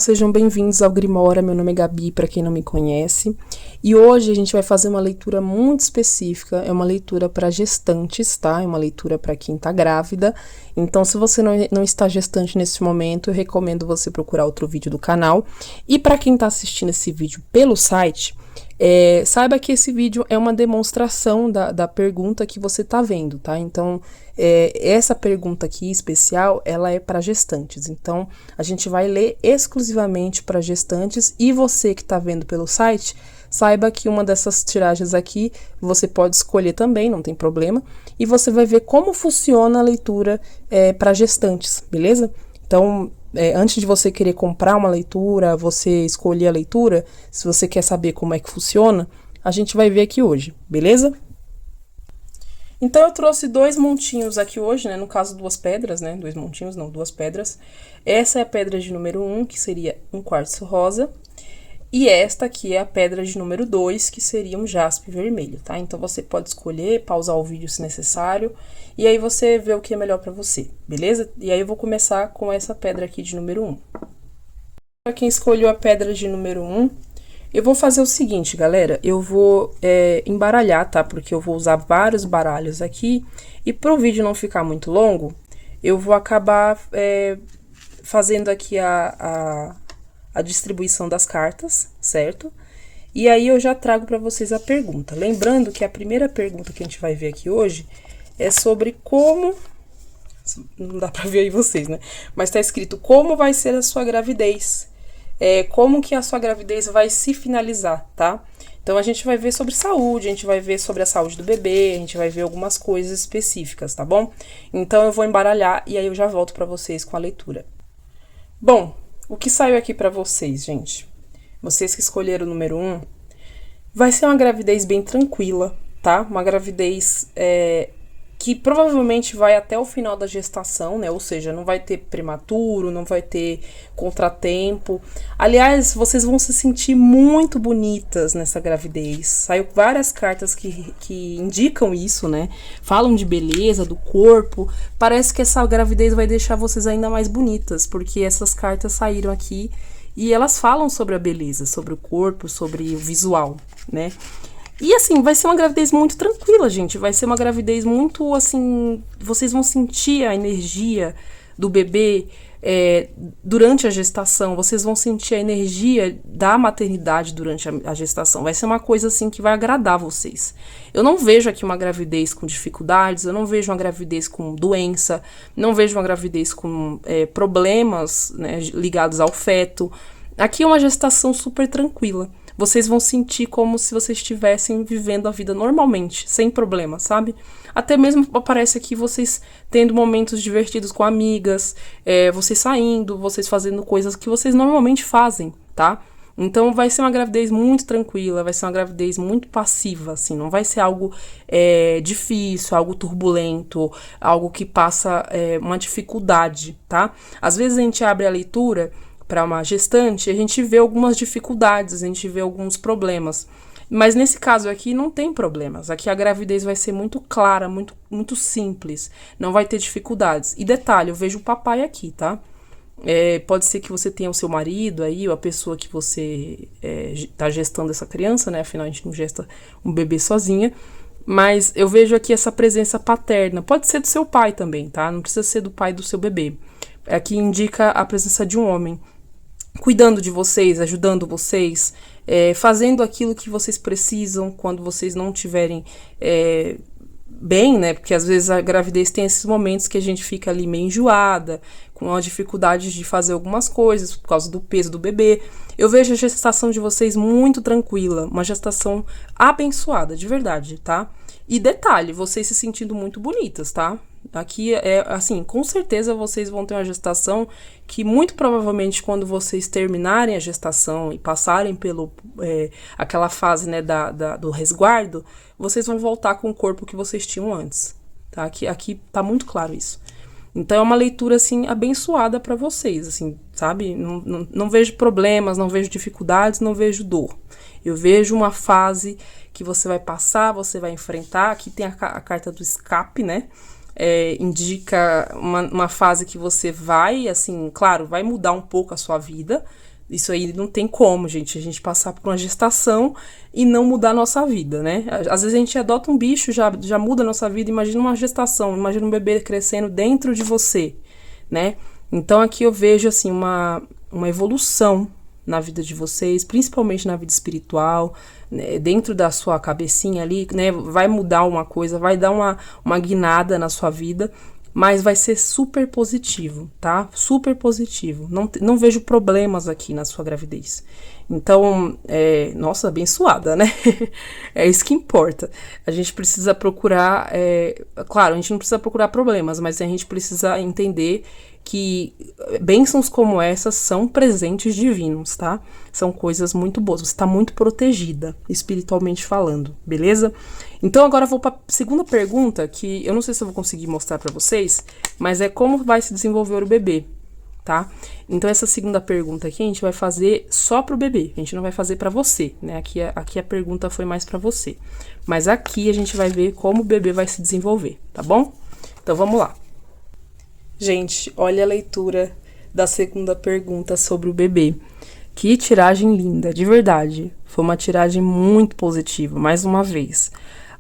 Sejam bem-vindos ao Grimória, meu nome é Gabi, para quem não me conhece. E hoje a gente vai fazer uma leitura muito específica, é uma leitura para gestantes, tá? É uma leitura para quem tá grávida. Então, se você não está gestante nesse momento, eu recomendo você procurar outro vídeo do canal. E para quem tá assistindo esse vídeo pelo site, saiba que esse vídeo é uma demonstração da pergunta que você tá vendo, tá? Então, essa pergunta aqui especial, ela é para gestantes. Então, a gente vai ler exclusivamente para gestantes e você que tá vendo pelo site, saiba que uma dessas tiragens aqui você pode escolher também, não tem problema. E você vai ver como funciona a leitura para gestantes, beleza? Então, antes de você querer comprar uma leitura, você escolher a leitura, se você quer saber como é que funciona, a gente vai ver aqui hoje, beleza? Então, eu trouxe dois montinhos aqui hoje, né? No caso, duas pedras, né? Dois montinhos, não, duas pedras. Essa é a pedra de número 1, que seria um quartzo rosa. E esta aqui é a pedra de número 2, que seria um jaspe vermelho, tá? Então, você pode escolher, pausar o vídeo se necessário, e aí você vê o que é melhor pra você, beleza? E aí, eu vou começar com essa pedra aqui de número 1. Pra quem escolheu a pedra de número 1, eu vou fazer o seguinte, galera, eu vou embaralhar, tá? Porque eu vou usar vários baralhos aqui, e pro vídeo não ficar muito longo, eu vou acabar fazendo aqui a distribuição das cartas, certo? E aí eu já trago para vocês a pergunta. Lembrando que a primeira pergunta que a gente vai ver aqui hoje é sobre como... Não dá para ver aí vocês, né? Mas tá escrito como vai ser a sua gravidez. Como que a sua gravidez vai se finalizar, tá? Então, a gente vai ver sobre saúde, a gente vai ver sobre a saúde do bebê, a gente vai ver algumas coisas específicas, tá bom? Então, eu vou embaralhar e aí eu já volto para vocês com a leitura. Bom, o que saiu aqui pra vocês, gente? Vocês que escolheram o número 1, vai ser uma gravidez bem tranquila, tá? Uma gravidez que provavelmente vai até o final da gestação, né? Ou seja, não vai ter prematuro, não vai ter contratempo. Aliás, vocês vão se sentir muito bonitas nessa gravidez. Saiu várias cartas que indicam isso, né? Falam de beleza, do corpo. Parece que essa gravidez vai deixar vocês ainda mais bonitas, porque essas cartas saíram aqui e elas falam sobre a beleza, sobre o corpo, sobre o visual, né? E assim, vai ser uma gravidez muito tranquila, gente. Vai ser uma gravidez muito, assim... Vocês vão sentir a energia do bebê durante a gestação. Vocês vão sentir a energia da maternidade durante a gestação. Vai ser uma coisa, assim, que vai agradar vocês. Eu não vejo aqui uma gravidez com dificuldades. Eu não vejo uma gravidez com doença. Não vejo uma gravidez com problemas, né, ligados ao feto. Aqui é uma gestação super tranquila. Vocês vão sentir como se vocês estivessem vivendo a vida normalmente, sem problema, sabe? Até mesmo aparece aqui vocês tendo momentos divertidos com amigas, vocês saindo, vocês fazendo coisas que vocês normalmente fazem, tá? Então vai ser uma gravidez muito tranquila, vai ser uma gravidez muito passiva, assim, não vai ser algo difícil, algo turbulento, algo que passa uma dificuldade, tá? Às vezes a gente abre a leitura para uma gestante, a gente vê algumas dificuldades, a gente vê alguns problemas. Mas nesse caso aqui não tem problemas. Aqui a gravidez vai ser muito clara, muito, muito simples. Não vai ter dificuldades. E detalhe, eu vejo o papai aqui, tá? Pode ser que você tenha o seu marido aí, ou a pessoa que você tá gestando essa criança, né? Afinal, a gente não gesta um bebê sozinha. Mas eu vejo aqui essa presença paterna. Pode ser do seu pai também, tá? Não precisa ser do pai do seu bebê. Aqui indica a presença de um homem, cuidando de vocês, ajudando vocês, fazendo aquilo que vocês precisam quando vocês não estiverem bem, né? Porque às vezes a gravidez tem esses momentos que a gente fica ali meio enjoada, com a dificuldade de fazer algumas coisas por causa do peso do bebê. Eu vejo a gestação de vocês muito tranquila, uma gestação abençoada, de verdade, tá? E detalhe, vocês se sentindo muito bonitas, tá? Aqui assim, com certeza vocês vão ter uma gestação que muito provavelmente quando vocês terminarem a gestação e passarem pelo aquela fase, né, do resguardo, vocês vão voltar com o corpo que vocês tinham antes, tá? Aqui tá muito claro isso. Então é uma leitura assim abençoada para vocês, assim, sabe? Não vejo problemas, não vejo dificuldades, não vejo dor. Eu vejo uma fase que você vai passar, você vai enfrentar. Aqui tem a carta do escape, né? Indica uma fase que você vai, assim, claro, vai mudar um pouco a sua vida, Isso aí não tem como, gente, a gente passar por uma gestação e não mudar a nossa vida, né? Às vezes a gente adota um bicho, já muda a nossa vida. Imagina uma gestação, imagina um bebê crescendo dentro de você, né? Então aqui eu vejo, assim, uma evolução na vida de vocês, principalmente na vida espiritual, né? Dentro da sua cabecinha ali, né? Vai mudar uma coisa, vai dar uma guinada na sua vida, mas vai ser super positivo, tá? Super positivo. Não vejo problemas aqui na sua gravidez. Então, nossa, abençoada, né? É isso que importa. A gente precisa procurar, claro, a gente não precisa procurar problemas, mas a gente precisa entender que bênçãos como essas são presentes divinos, tá? São coisas muito boas. Você está muito protegida, espiritualmente falando, beleza? Então agora eu vou para a segunda pergunta, que eu não sei se eu vou conseguir mostrar para vocês, mas é como vai se desenvolver o bebê, tá? Então essa segunda pergunta aqui a gente vai fazer só pro bebê, a gente não vai fazer para você, né? Aqui a pergunta foi mais para você, mas aqui a gente vai ver como o bebê vai se desenvolver, tá bom? Então vamos lá. Gente, olha a leitura da segunda pergunta sobre o bebê. Que tiragem linda, de verdade. Foi uma tiragem muito positiva, mais uma vez.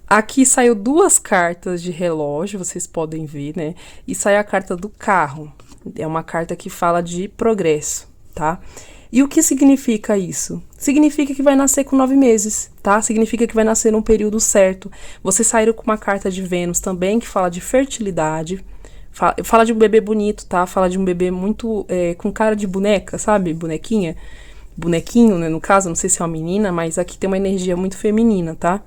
Aqui saiu 2 cartas de relógio, vocês podem ver, né? E sai a carta do carro. É uma carta que fala de progresso, tá? E o que significa isso? Significa que vai nascer com 9 meses, tá? Significa que vai nascer num período certo. Vocês saíram com uma carta de Vênus também, que fala de fertilidade. Fala de um bebê bonito, tá? Fala de um bebê muito com cara de boneca, sabe? Bonequinha. Bonequinho, né? No caso, não sei se é uma menina, mas aqui tem uma energia muito feminina, tá?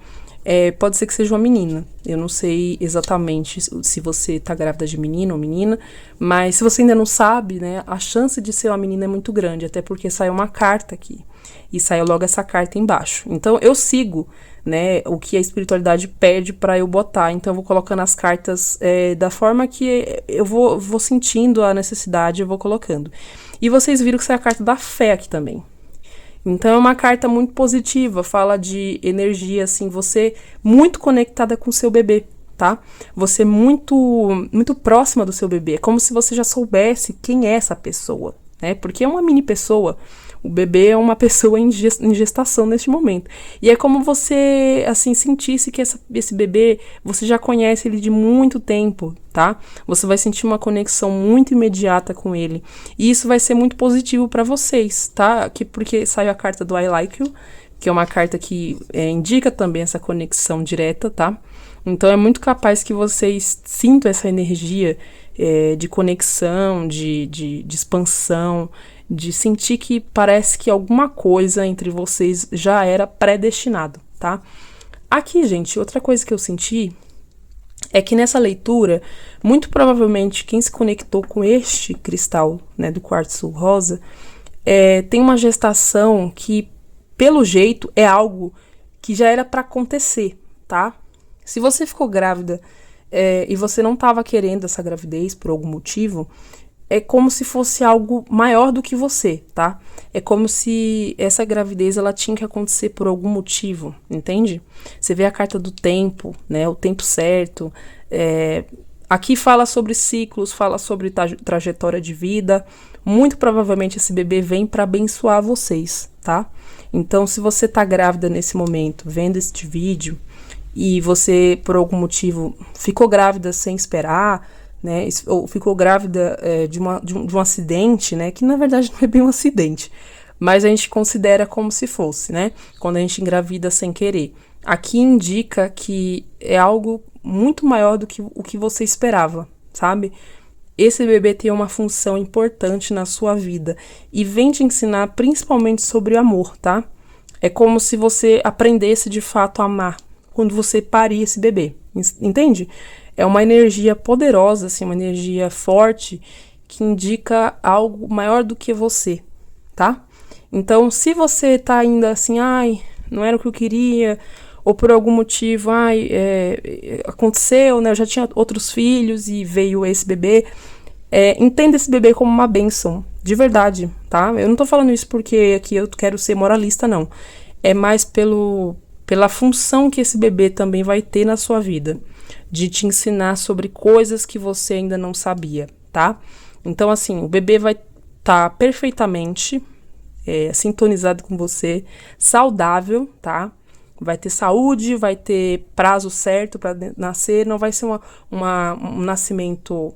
Pode ser que seja uma menina. Eu não sei exatamente se você tá grávida de menino ou menina, mas se você ainda não sabe, né? A chance de ser uma menina é muito grande, até porque saiu uma carta aqui. E saiu logo essa carta embaixo. Então, eu sigo, né, o que a espiritualidade pede para eu botar. Então, eu vou colocando as cartas da forma que eu vou sentindo a necessidade, eu vou colocando. E vocês viram que saiu a carta da fé aqui também. Então, é uma carta muito positiva, fala de energia, assim, você muito conectada com o seu bebê, tá? Você muito, muito próxima do seu bebê. É como se você já soubesse quem é essa pessoa, né? Porque é uma mini pessoa. O bebê é uma pessoa em gestação neste momento. E é como você, assim, sentisse que esse bebê, você já conhece ele de muito tempo, tá? Você vai sentir uma conexão muito imediata com ele. E isso vai ser muito positivo para vocês, tá? Porque saiu a carta do I Like You, que é uma carta que indica também essa conexão direta, tá? Então é muito capaz que vocês sintam essa energia de conexão, de expansão, de sentir que parece que alguma coisa entre vocês já era predestinado, tá? Aqui, gente, outra coisa que eu senti é que nessa leitura, muito provavelmente quem se conectou com este cristal, né, do quartzo rosa, tem uma gestação que, pelo jeito, é algo que já era para acontecer, tá? Se você ficou grávida e você não estava querendo essa gravidez por algum motivo, é como se fosse algo maior do que você, tá? É como se essa gravidez, ela tinha que acontecer por algum motivo, entende? Você vê a carta do tempo, né? O tempo certo. Aqui fala sobre ciclos, fala sobre trajetória de vida. Muito provavelmente esse bebê vem para abençoar vocês, tá? Então, se você tá grávida nesse momento, vendo este vídeo, e você, por algum motivo, ficou grávida sem esperar, né, ou ficou grávida de um acidente, né, que na verdade não é bem um acidente, mas a gente considera como se fosse, né, quando a gente engravida sem querer. Aqui indica que é algo muito maior do que o que você esperava, sabe? Esse bebê tem uma função importante na sua vida e vem te ensinar principalmente sobre amor, tá? É como se você aprendesse de fato a amar quando você parir esse bebê, entende? É uma energia poderosa, assim, uma energia forte que indica algo maior do que você, tá? Então, se você tá ainda assim, ai, não era o que eu queria, ou por algum motivo, aconteceu, né? Eu já tinha outros filhos e veio esse bebê. Entenda esse bebê como uma bênção, de verdade, tá? Eu não tô falando isso porque aqui eu quero ser moralista, não. É mais pela função que esse bebê também vai ter na sua vida, de te ensinar sobre coisas que você ainda não sabia, tá? Então, assim, o bebê vai estar perfeitamente sintonizado com você, saudável, tá? Vai ter saúde, vai ter prazo certo para nascer, não vai ser um nascimento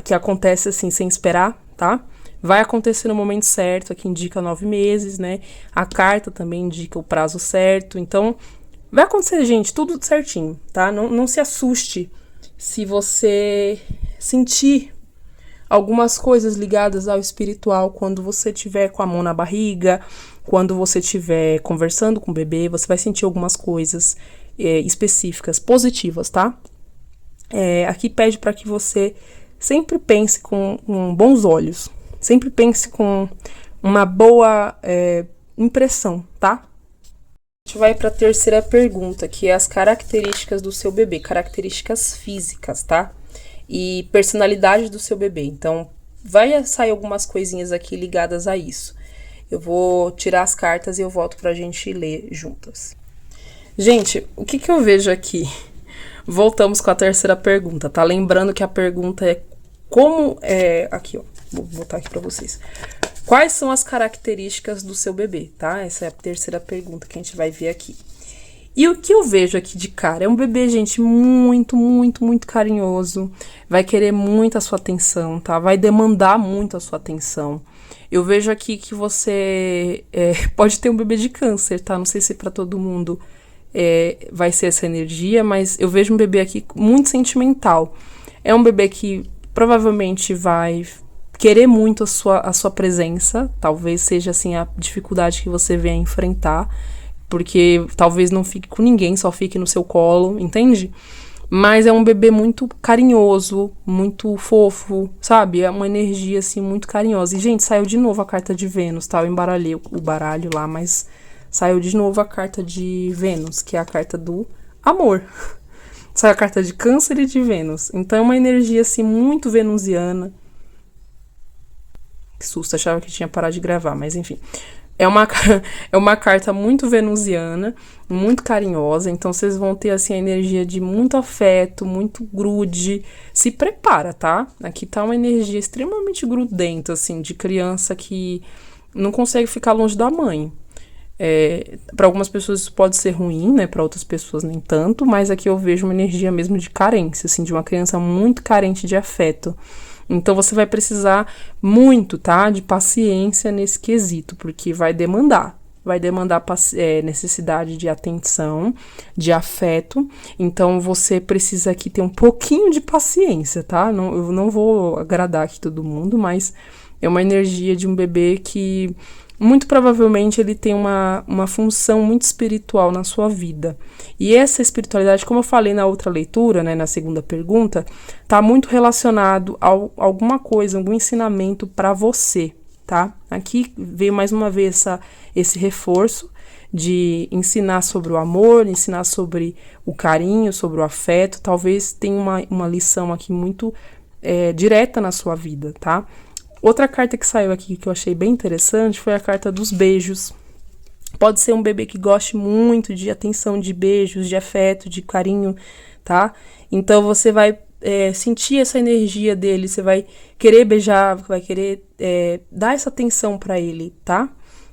que acontece assim sem esperar, tá? Vai acontecer no momento certo, aqui indica 9 meses, né? A carta também indica o prazo certo, então vai acontecer, gente, tudo certinho, tá? Não se assuste se você sentir algumas coisas ligadas ao espiritual quando você tiver com a mão na barriga, quando você estiver conversando com o bebê, você vai sentir algumas coisas específicas, positivas, tá? Aqui pede para que você sempre pense com bons olhos, sempre pense com uma boa impressão, tá? A gente vai para a terceira pergunta, que é as características do seu bebê, características físicas, tá? E personalidade do seu bebê. Então, vai sair algumas coisinhas aqui ligadas a isso. Eu vou tirar as cartas e eu volto pra gente ler juntas. Gente, o que eu vejo aqui? Voltamos com a terceira pergunta, tá? Lembrando que a pergunta é como... aqui, ó. Vou botar aqui pra vocês. Quais são as características do seu bebê, tá? Essa é a terceira pergunta que a gente vai ver aqui. E o que eu vejo aqui de cara? É um bebê, gente, muito, muito, muito carinhoso. Vai querer muito a sua atenção, tá? Vai demandar muito a sua atenção. Eu vejo aqui que você pode ter um bebê de câncer, tá? Não sei se para todo mundo vai ser essa energia, mas eu vejo um bebê aqui muito sentimental. É um bebê que provavelmente vai querer muito a sua presença. Talvez seja, assim, a dificuldade que você venha enfrentar. Porque talvez não fique com ninguém, só fique no seu colo, entende? Mas é um bebê muito carinhoso, muito fofo, sabe? É uma energia, assim, muito carinhosa. E, gente, saiu de novo a carta de Vênus, tá? Eu embaralhei o baralho lá, mas saiu de novo a carta de Vênus, que é a carta do amor. Saiu a carta de Câncer e de Vênus. Então é uma energia, assim, muito venusiana. Que susto, achava que tinha parado de gravar, mas enfim... É uma carta muito venusiana, muito carinhosa, então vocês vão ter, assim, a energia de muito afeto, muito grude. Se prepara, tá? Aqui tá uma energia extremamente grudenta, assim, de criança que não consegue ficar longe da mãe. Para algumas pessoas isso pode ser ruim, né? Para outras pessoas nem tanto, mas aqui eu vejo uma energia mesmo de carência, assim, de uma criança muito carente de afeto. Então, você vai precisar muito, tá? De paciência nesse quesito, porque vai demandar necessidade de atenção, de afeto. Então, você precisa aqui ter um pouquinho de paciência, tá? Eu não vou agradar aqui todo mundo, mas é uma energia de um bebê que... muito provavelmente ele tem uma função muito espiritual na sua vida. E essa espiritualidade, como eu falei na outra leitura, né, na segunda pergunta, tá muito relacionado a alguma coisa, algum ensinamento para você, tá? Aqui veio mais uma vez esse reforço de ensinar sobre o amor, ensinar sobre o carinho, sobre o afeto. Talvez tenha uma lição aqui muito direta na sua vida, tá? Outra carta que saiu aqui que eu achei bem interessante foi a carta dos beijos. Pode ser um bebê que goste muito de atenção, de beijos, de afeto, de carinho, tá? Então você vai sentir essa energia dele, você vai querer beijar, vai querer dar essa atenção pra ele, tá?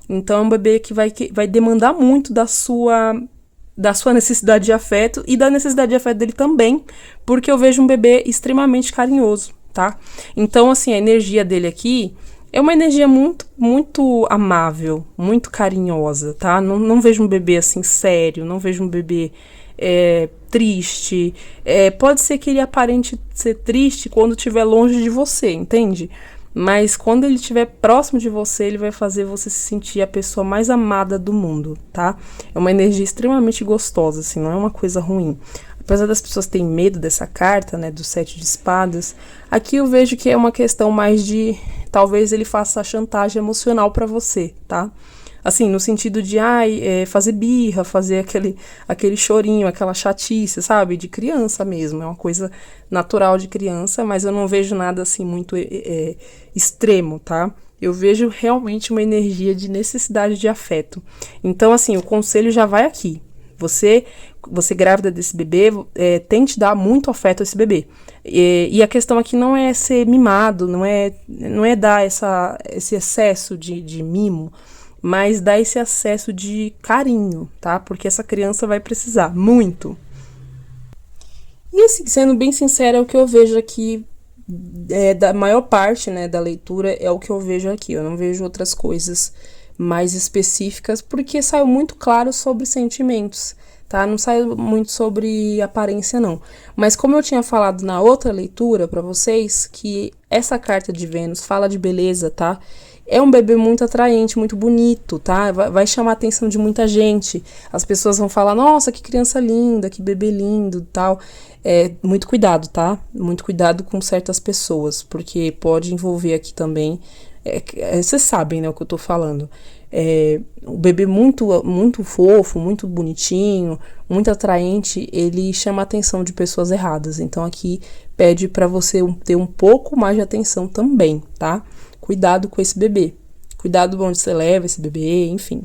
Então é um bebê que vai demandar muito da sua necessidade de afeto e da necessidade de afeto dele também, porque eu vejo um bebê extremamente carinhoso, tá? Então, assim, a energia dele aqui é uma energia muito, muito amável, muito carinhosa, tá? Não vejo um bebê, assim, sério, não vejo um bebê triste. Pode ser que ele aparente ser triste quando estiver longe de você, entende? Mas quando ele estiver próximo de você, ele vai fazer você se sentir a pessoa mais amada do mundo, tá? É uma energia extremamente gostosa, assim, não é uma coisa ruim. Apesar das pessoas terem medo dessa carta, né, do 7 de espadas, aqui eu vejo que é uma questão mais de... talvez ele faça chantagem emocional pra você, tá? Assim, no sentido de, fazer birra, fazer aquele chorinho, aquela chatice, sabe? De criança mesmo, é uma coisa natural de criança, mas eu não vejo nada, assim, muito extremo, tá? Eu vejo realmente uma energia de necessidade de afeto. Então, assim, o conselho já vai aqui. Você grávida desse bebê, tente dar muito afeto a esse bebê. E a questão aqui não é ser mimado, não é dar esse excesso de mimo, mas dá esse acesso de carinho, tá? Porque essa criança vai precisar muito. E assim, sendo bem sincera, é o que eu vejo aqui, da maior parte, né, da leitura, é o que eu vejo aqui. Eu não vejo outras coisas mais específicas, porque saiu muito claro sobre sentimentos, tá? Não saiu muito sobre aparência, não. Mas como eu tinha falado na outra leitura para vocês, que essa carta de Vênus fala de beleza, tá? É um bebê muito atraente, muito bonito, tá? Vai chamar a atenção de muita gente. As pessoas vão falar, nossa, que criança linda, que bebê lindo, tal. Muito cuidado, tá? Muito cuidado com certas pessoas, porque pode envolver aqui também. Vocês sabem, né, o que eu tô falando. O bebê muito fofo, muito bonitinho, muito atraente, ele chama a atenção de pessoas erradas. Então aqui pede para você ter um pouco mais de atenção também, tá? Cuidado com esse bebê. Cuidado onde você leva esse bebê, enfim.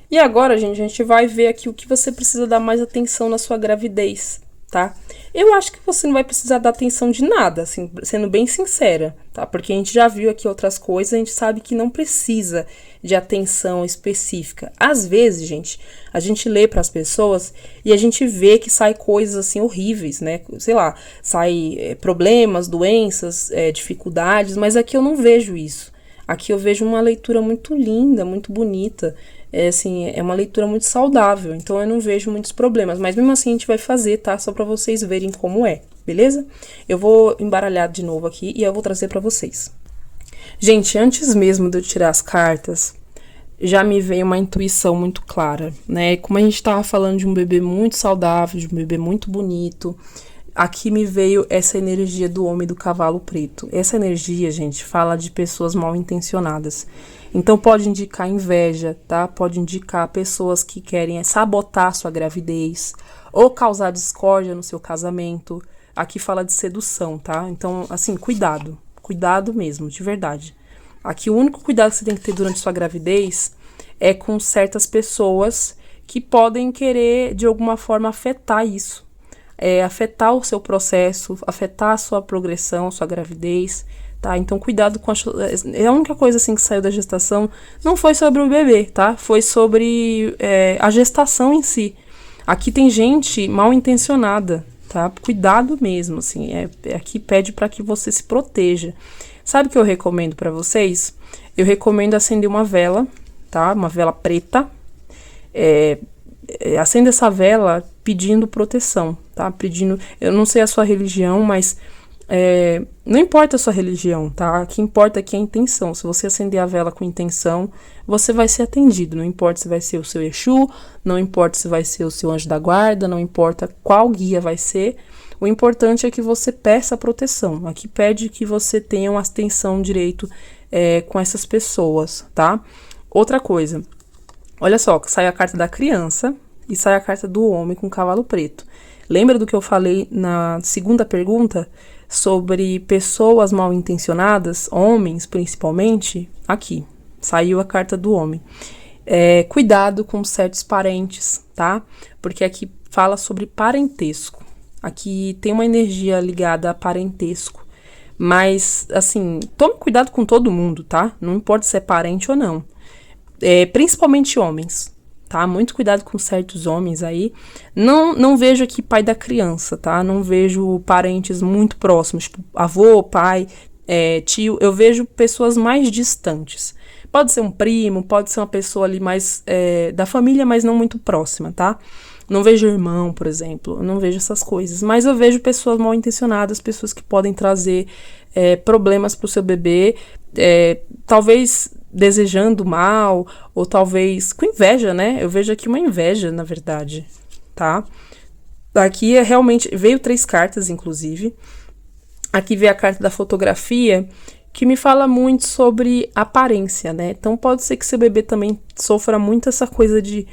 E agora, gente, a gente vai ver aqui o que você precisa dar mais atenção na sua gravidez, tá? Eu acho que você não vai precisar dar atenção de nada, assim, sendo bem sincera, tá? Porque a gente já viu aqui outras coisas, a gente sabe que não precisa de atenção específica. Às vezes, gente, a gente lê para as pessoas e a gente vê que sai coisas assim horríveis, né? Sei lá, sai problemas, doenças, dificuldades, mas aqui eu não vejo isso. Aqui eu vejo uma leitura muito linda, muito bonita. É uma leitura muito saudável, então eu não vejo muitos problemas, mas mesmo assim a gente vai fazer, tá? Só pra vocês verem como é, beleza? Eu vou embaralhar de novo aqui e eu vou trazer pra vocês. Gente, antes mesmo de eu tirar as cartas, já me veio uma intuição muito clara, né? Como a gente tava falando de um bebê muito saudável, de um bebê muito bonito, aqui me veio essa energia do homem do cavalo preto. Essa energia, gente, fala de pessoas mal intencionadas. Então pode indicar inveja, tá? Pode indicar pessoas que querem sabotar sua gravidez ou causar discórdia no seu casamento. Aqui fala de sedução, tá? Então, assim, cuidado. Cuidado mesmo, de verdade. Aqui o único cuidado que você tem que ter durante sua gravidez é com certas pessoas que podem querer, de alguma forma, afetar isso. Afetar o seu processo, afetar a sua progressão, sua gravidez, tá? Então, cuidado com a única coisa, assim, que saiu da gestação não foi sobre o bebê, tá? Foi sobre a gestação em si. Aqui tem gente mal intencionada, tá? Cuidado mesmo, assim. Aqui pede para que você se proteja. Sabe o que eu recomendo para vocês? Eu recomendo acender uma vela, tá? Uma vela preta. Acenda essa vela pedindo proteção, tá? Pedindo, eu não sei a sua religião, mas não importa a sua religião, tá? O que importa aqui é a intenção. Se você acender a vela com intenção, você vai ser atendido. Não importa se vai ser o seu Exu, não importa se vai ser o seu anjo da guarda, não importa qual guia vai ser. O importante é que você peça proteção. Aqui pede que você tenha uma atenção direito com essas pessoas, tá? Outra coisa. Olha só, sai a carta da criança e sai a carta do homem com cavalo preto. Lembra do que eu falei na segunda pergunta sobre pessoas mal intencionadas, homens principalmente? Aqui, saiu a carta do homem. Cuidado com certos parentes, tá? Porque aqui fala sobre parentesco. Aqui tem uma energia ligada a parentesco. Mas, assim, tome cuidado com todo mundo, tá? Não importa se é parente ou não. Principalmente homens, tá? Muito cuidado com certos homens aí. Não vejo aqui pai da criança, tá? Não vejo parentes muito próximos, tipo avô, pai, tio. Eu vejo pessoas mais distantes. Pode ser um primo, pode ser uma pessoa ali mais da família, mas não muito próxima, tá? Não vejo irmão, por exemplo. Eu não vejo essas coisas. Mas eu vejo pessoas mal intencionadas, pessoas que podem trazer problemas pro seu bebê. Talvez desejando mal, ou talvez com inveja, né? Eu vejo aqui uma inveja, na verdade, tá? Aqui realmente, veio 3 cartas, inclusive. Aqui veio a carta da fotografia, que me fala muito sobre aparência, né? Então pode ser que seu bebê também sofra muito essa coisa de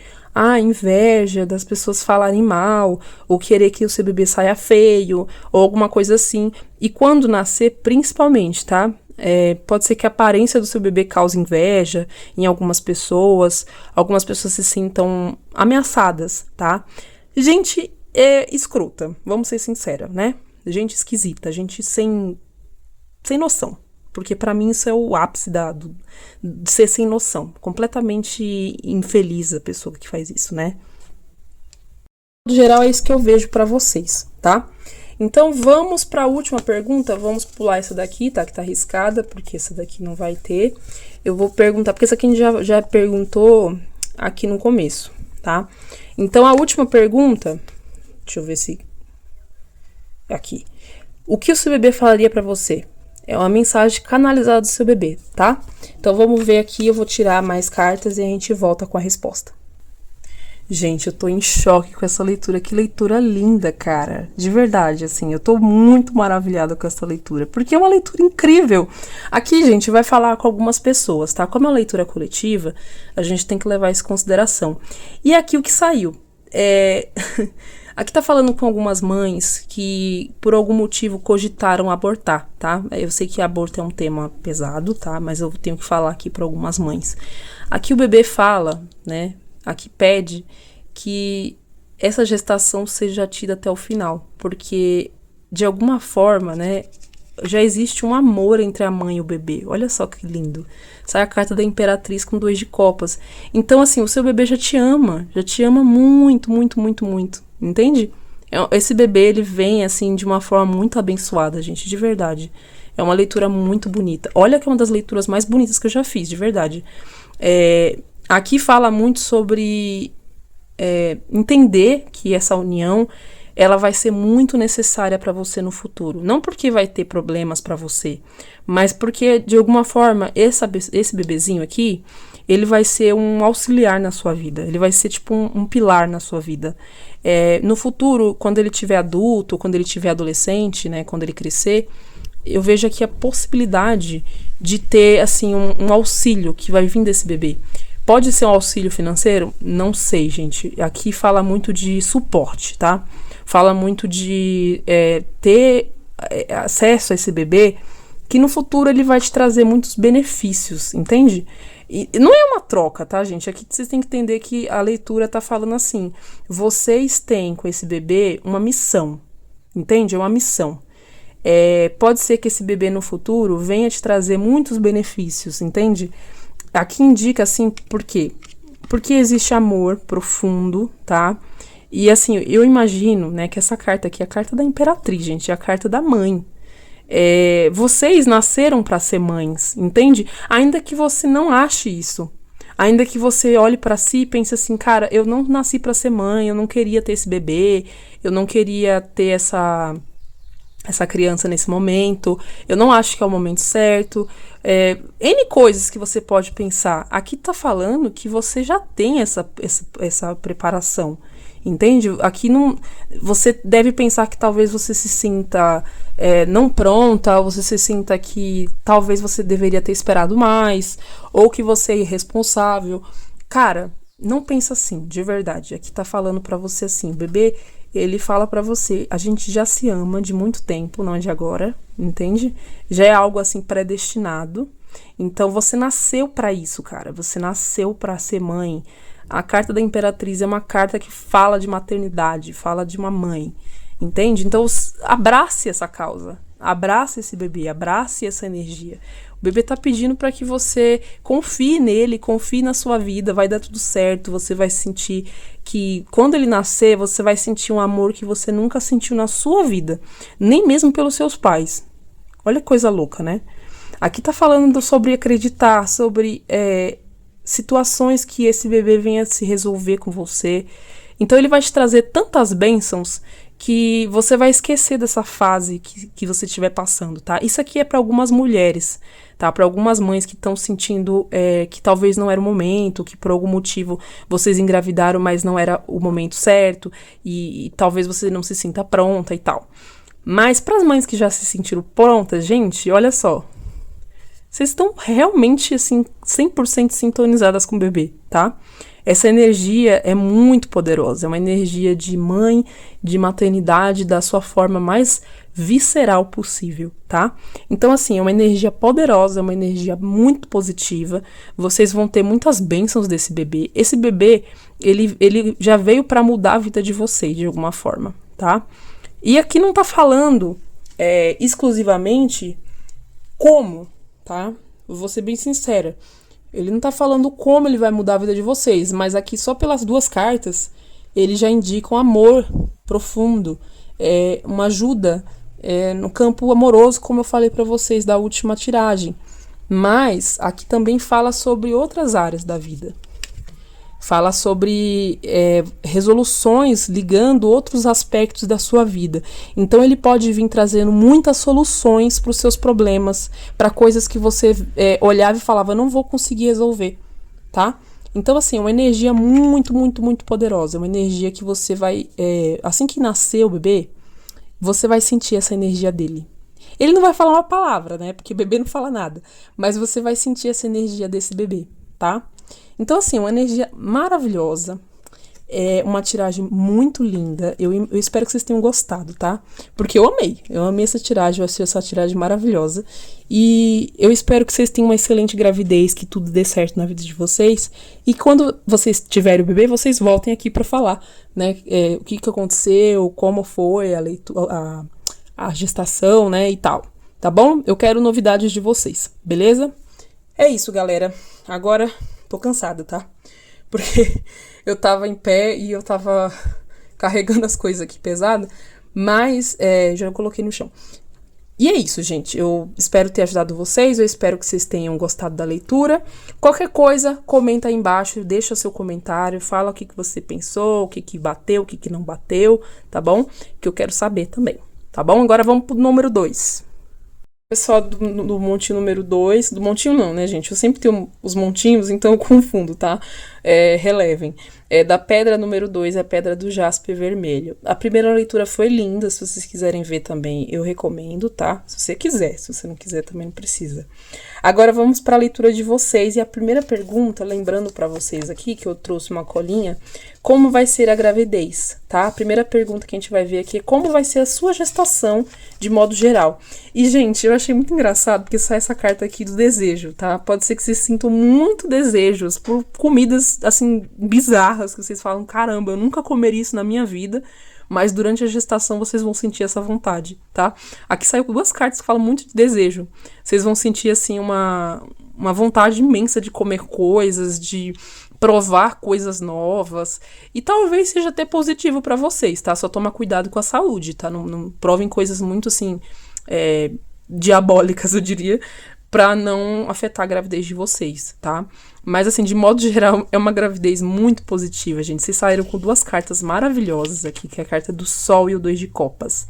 inveja, das pessoas falarem mal, ou querer que o seu bebê saia feio, ou alguma coisa assim. E quando nascer, principalmente, tá? Pode ser que a aparência do seu bebê cause inveja em algumas pessoas se sintam ameaçadas, tá? Gente escrota, vamos ser sinceros, né? Gente esquisita, gente sem noção, Porque pra mim isso é o ápice de ser sem noção. Completamente infeliz a pessoa que faz isso, né? No geral, é isso que eu vejo pra vocês, tá? Então, vamos pra última pergunta. Vamos pular essa daqui, tá? Que tá arriscada, porque essa daqui não vai ter. Eu vou perguntar, porque essa aqui a gente já perguntou aqui no começo, tá? Então, a última pergunta... Deixa eu ver se... Aqui. O que o seu bebê falaria pra você? É uma mensagem canalizada do seu bebê, tá? Então, vamos ver aqui. Eu vou tirar mais cartas e a gente volta com a resposta. Gente, eu tô em choque com essa leitura. Que leitura linda, cara. De verdade, assim, eu tô muito maravilhada com essa leitura. Porque é uma leitura incrível. Aqui, gente, vai falar com algumas pessoas, tá? Como é uma leitura coletiva, a gente tem que levar isso em consideração. E aqui o que saiu? Aqui tá falando com algumas mães que, por algum motivo, cogitaram abortar, tá? Eu sei que aborto é um tema pesado, tá? Mas eu tenho que falar aqui para algumas mães. Aqui o bebê fala, né? Aqui pede que essa gestação seja tida até o final, porque de alguma forma, né, já existe um amor entre a mãe e o bebê. Olha só que lindo. Sai a carta da Imperatriz com 2 de copas. Então, assim, o seu bebê já te ama muito, muito, muito, muito, entende? Esse bebê, ele vem, assim, de uma forma muito abençoada, gente, de verdade. É uma leitura muito bonita. Olha que é uma das leituras mais bonitas que eu já fiz, de verdade. Aqui fala muito sobre entender que essa união ela vai ser muito necessária para você no futuro. Não porque vai ter problemas para você, mas porque, de alguma forma, esse bebezinho aqui, ele vai ser um auxiliar na sua vida. Ele vai ser tipo um pilar na sua vida. No futuro, quando ele tiver adulto, quando ele tiver adolescente, né, quando ele crescer, eu vejo aqui a possibilidade de ter, assim, um auxílio que vai vir desse bebê. Pode ser um auxílio financeiro? Não sei, gente. Aqui fala muito de suporte, tá? Fala muito de ter acesso a esse bebê, que no futuro ele vai te trazer muitos benefícios, entende? E não é uma troca, tá, gente? Aqui vocês têm que entender que a leitura tá falando assim, vocês têm com esse bebê uma missão, entende? É uma missão. Pode ser que esse bebê no futuro venha te trazer muitos benefícios, entende? Aqui indica assim, por quê? Porque existe amor profundo, tá? E assim, eu imagino, né, que essa carta aqui é a carta da Imperatriz, gente, é a carta da mãe. Vocês nasceram para ser mães, entende? Ainda que você não ache isso, ainda que você olhe para si e pense assim, cara, eu não nasci para ser mãe, eu não queria ter esse bebê, eu não queria ter essa criança nesse momento, eu não acho que é o momento certo, N coisas que você pode pensar. Aqui tá falando que você já tem essa preparação, entende? Aqui não, você deve pensar que talvez você se sinta não pronta, você se sinta que talvez você deveria ter esperado mais, ou que você é irresponsável. Cara, não pensa assim, de verdade. Aqui tá falando pra você assim, bebê, ele fala pra você, a gente já se ama de muito tempo, não é de agora, entende? Já é algo assim predestinado. Então você nasceu pra isso, cara. Você nasceu pra ser mãe. A carta da Imperatriz é uma carta que fala de maternidade, fala de uma mãe, entende? Então abrace essa causa, abrace esse bebê, abrace essa energia. O bebê tá pedindo para que você confie nele, confie na sua vida, vai dar tudo certo, você vai sentir que quando ele nascer, você vai sentir um amor que você nunca sentiu na sua vida, nem mesmo pelos seus pais. Olha que coisa louca, né? Aqui tá falando sobre acreditar, sobre situações que esse bebê venha se resolver com você. Então ele vai te trazer tantas bênçãos que você vai esquecer dessa fase que você estiver passando, tá? Isso aqui é para algumas mulheres, tá? Para algumas mães que estão sentindo que talvez não era o momento, que por algum motivo vocês engravidaram, mas não era o momento certo, e talvez você não se sinta pronta e tal. Mas para as mães que já se sentiram prontas, gente, olha só. Vocês estão realmente, assim, 100% sintonizadas com o bebê, tá? Essa energia é muito poderosa, é uma energia de mãe, de maternidade, da sua forma mais visceral possível, tá? Então, assim, é uma energia poderosa, é uma energia muito positiva. Vocês vão ter muitas bênçãos desse bebê. Esse bebê, ele já veio para mudar a vida de vocês, de alguma forma, tá? E aqui não tá falando exclusivamente como tá? Eu vou ser bem sincera. Ele não tá falando como ele vai mudar a vida de vocês, mas aqui só pelas duas cartas, ele já indica um amor profundo, uma ajuda no campo amoroso, como eu falei pra vocês da última tiragem. Mas aqui também fala sobre outras áreas da vida. Fala sobre resoluções ligando outros aspectos da sua vida. Então ele pode vir trazendo muitas soluções para os seus problemas, para coisas que você olhava e falava, não vou conseguir resolver, tá? Então assim, é uma energia muito, muito, muito poderosa. É uma energia que você vai, assim que nascer o bebê, você vai sentir essa energia dele. Ele não vai falar uma palavra, né? Porque bebê não fala nada. Mas você vai sentir essa energia desse bebê, tá? Então, assim, uma energia maravilhosa. É uma tiragem muito linda. Eu espero que vocês tenham gostado, tá? Porque eu amei. Eu amei essa tiragem. Eu achei essa tiragem maravilhosa. E eu espero que vocês tenham uma excelente gravidez, que tudo dê certo na vida de vocês. E quando vocês tiverem o bebê, vocês voltem aqui pra falar, né? O que aconteceu, como foi a leitura, a gestação, né? E tal. Tá bom? Eu quero novidades de vocês, beleza? É isso, galera. Agora tô cansada, tá? Porque eu tava em pé e eu tava carregando as coisas aqui pesado, mas já coloquei no chão. E é isso, gente. Eu espero ter ajudado vocês, eu espero que vocês tenham gostado da leitura. Qualquer coisa, comenta aí embaixo, deixa seu comentário, fala o que você pensou, o que bateu, o que não bateu, tá bom? Que eu quero saber também, tá bom? Agora vamos pro número 2. Pessoal do montinho número 2, do montinho não, né, gente? Eu sempre tenho os montinhos, então eu confundo, tá? Relevem. Da pedra número 2, a pedra do jaspe vermelho. A primeira leitura foi linda, se vocês quiserem ver também, eu recomendo, tá? Se você quiser, se você não quiser também não precisa. Agora vamos para a leitura de vocês, e a primeira pergunta, lembrando para vocês aqui, que eu trouxe uma colinha, como vai ser a gravidez, tá? A primeira pergunta que a gente vai ver aqui é como vai ser a sua gestação de modo geral. E, gente, eu achei muito engraçado porque sai essa carta aqui do desejo, tá? Pode ser que vocês sintam muito desejos por comidas, assim, bizarras, que vocês falam, caramba, eu nunca comeria isso na minha vida, mas durante a gestação vocês vão sentir essa vontade, tá? Aqui saiu duas cartas que falam muito de desejo. Vocês vão sentir, assim, uma vontade imensa de comer coisas, de provar coisas novas, e talvez seja até positivo pra vocês, tá? Só toma cuidado com a saúde, tá? Não provem coisas muito, assim, diabólicas, eu diria, pra não afetar a gravidez de vocês, tá? Mas, assim, de modo geral, é uma gravidez muito positiva, gente. Vocês saíram com duas cartas maravilhosas aqui, que é a carta do Sol e o 2 de Copas.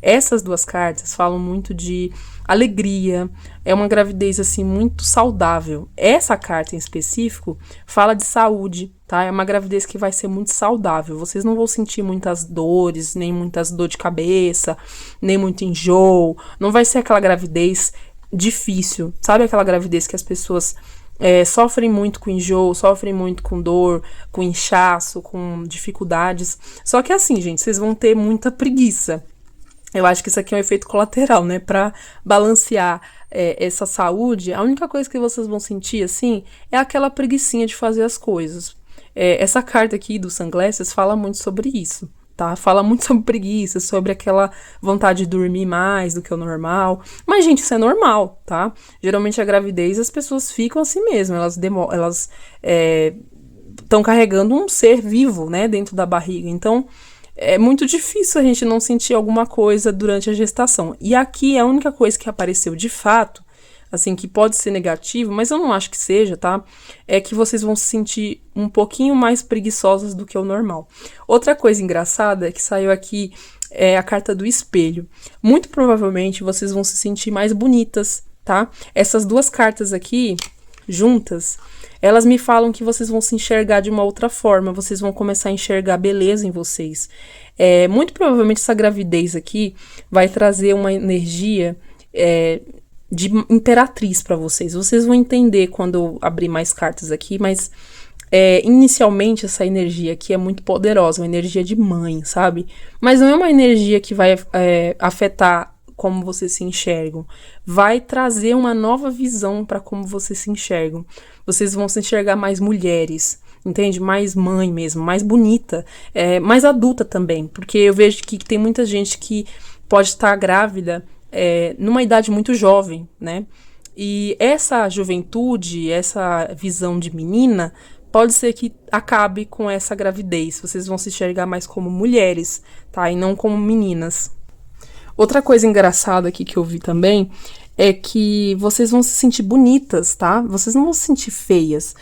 Essas duas cartas falam muito de alegria, é uma gravidez, assim, muito saudável. Essa carta em específico fala de saúde, tá? É uma gravidez que vai ser muito saudável. Vocês não vão sentir muitas dores, nem muitas dor de cabeça, nem muito enjoo. Não vai ser aquela gravidez difícil, sabe aquela gravidez que as pessoas sofrem muito com enjoo, sofrem muito com dor, com inchaço, com dificuldades. Só que assim, gente, vocês vão ter muita preguiça. Eu acho que isso aqui é um efeito colateral, né? Pra balancear essa saúde, a única coisa que vocês vão sentir, assim, é aquela preguicinha de fazer as coisas. Essa carta aqui do Sunglasses fala muito sobre isso, tá? Fala muito sobre preguiça, sobre aquela vontade de dormir mais do que o normal. Mas, gente, isso é normal, tá? Geralmente a gravidez, as pessoas ficam assim mesmo, elas estão carregando um ser vivo, né, dentro da barriga. Então, é muito difícil a gente não sentir alguma coisa durante a gestação. E aqui a única coisa que apareceu de fato, assim, que pode ser negativo, mas eu não acho que seja, tá? É que vocês vão se sentir um pouquinho mais preguiçosas do que o normal. Outra coisa engraçada é que saiu aqui a carta do espelho. Muito provavelmente vocês vão se sentir mais bonitas, tá? Essas duas cartas aqui, juntas, elas me falam que vocês vão se enxergar de uma outra forma, vocês vão começar a enxergar beleza em vocês. Muito provavelmente essa gravidez aqui vai trazer uma energia de imperatriz para vocês. Vocês vão entender quando eu abrir mais cartas aqui, mas inicialmente essa energia aqui é muito poderosa, uma energia de mãe, sabe? Mas não é uma energia que vai afetar como vocês se enxergam, vai trazer uma nova visão para como vocês se enxergam. Vocês vão se enxergar mais mulheres, entende? Mais mãe mesmo, mais bonita, mais adulta também, porque eu vejo que tem muita gente que pode estar grávida numa idade muito jovem, né? E essa juventude, essa visão de menina, pode ser que acabe com essa gravidez. Vocês vão se enxergar mais como mulheres, tá? E não como meninas. Outra coisa engraçada aqui que eu vi também é que vocês vão se sentir bonitas, tá? Vocês não vão se sentir feias.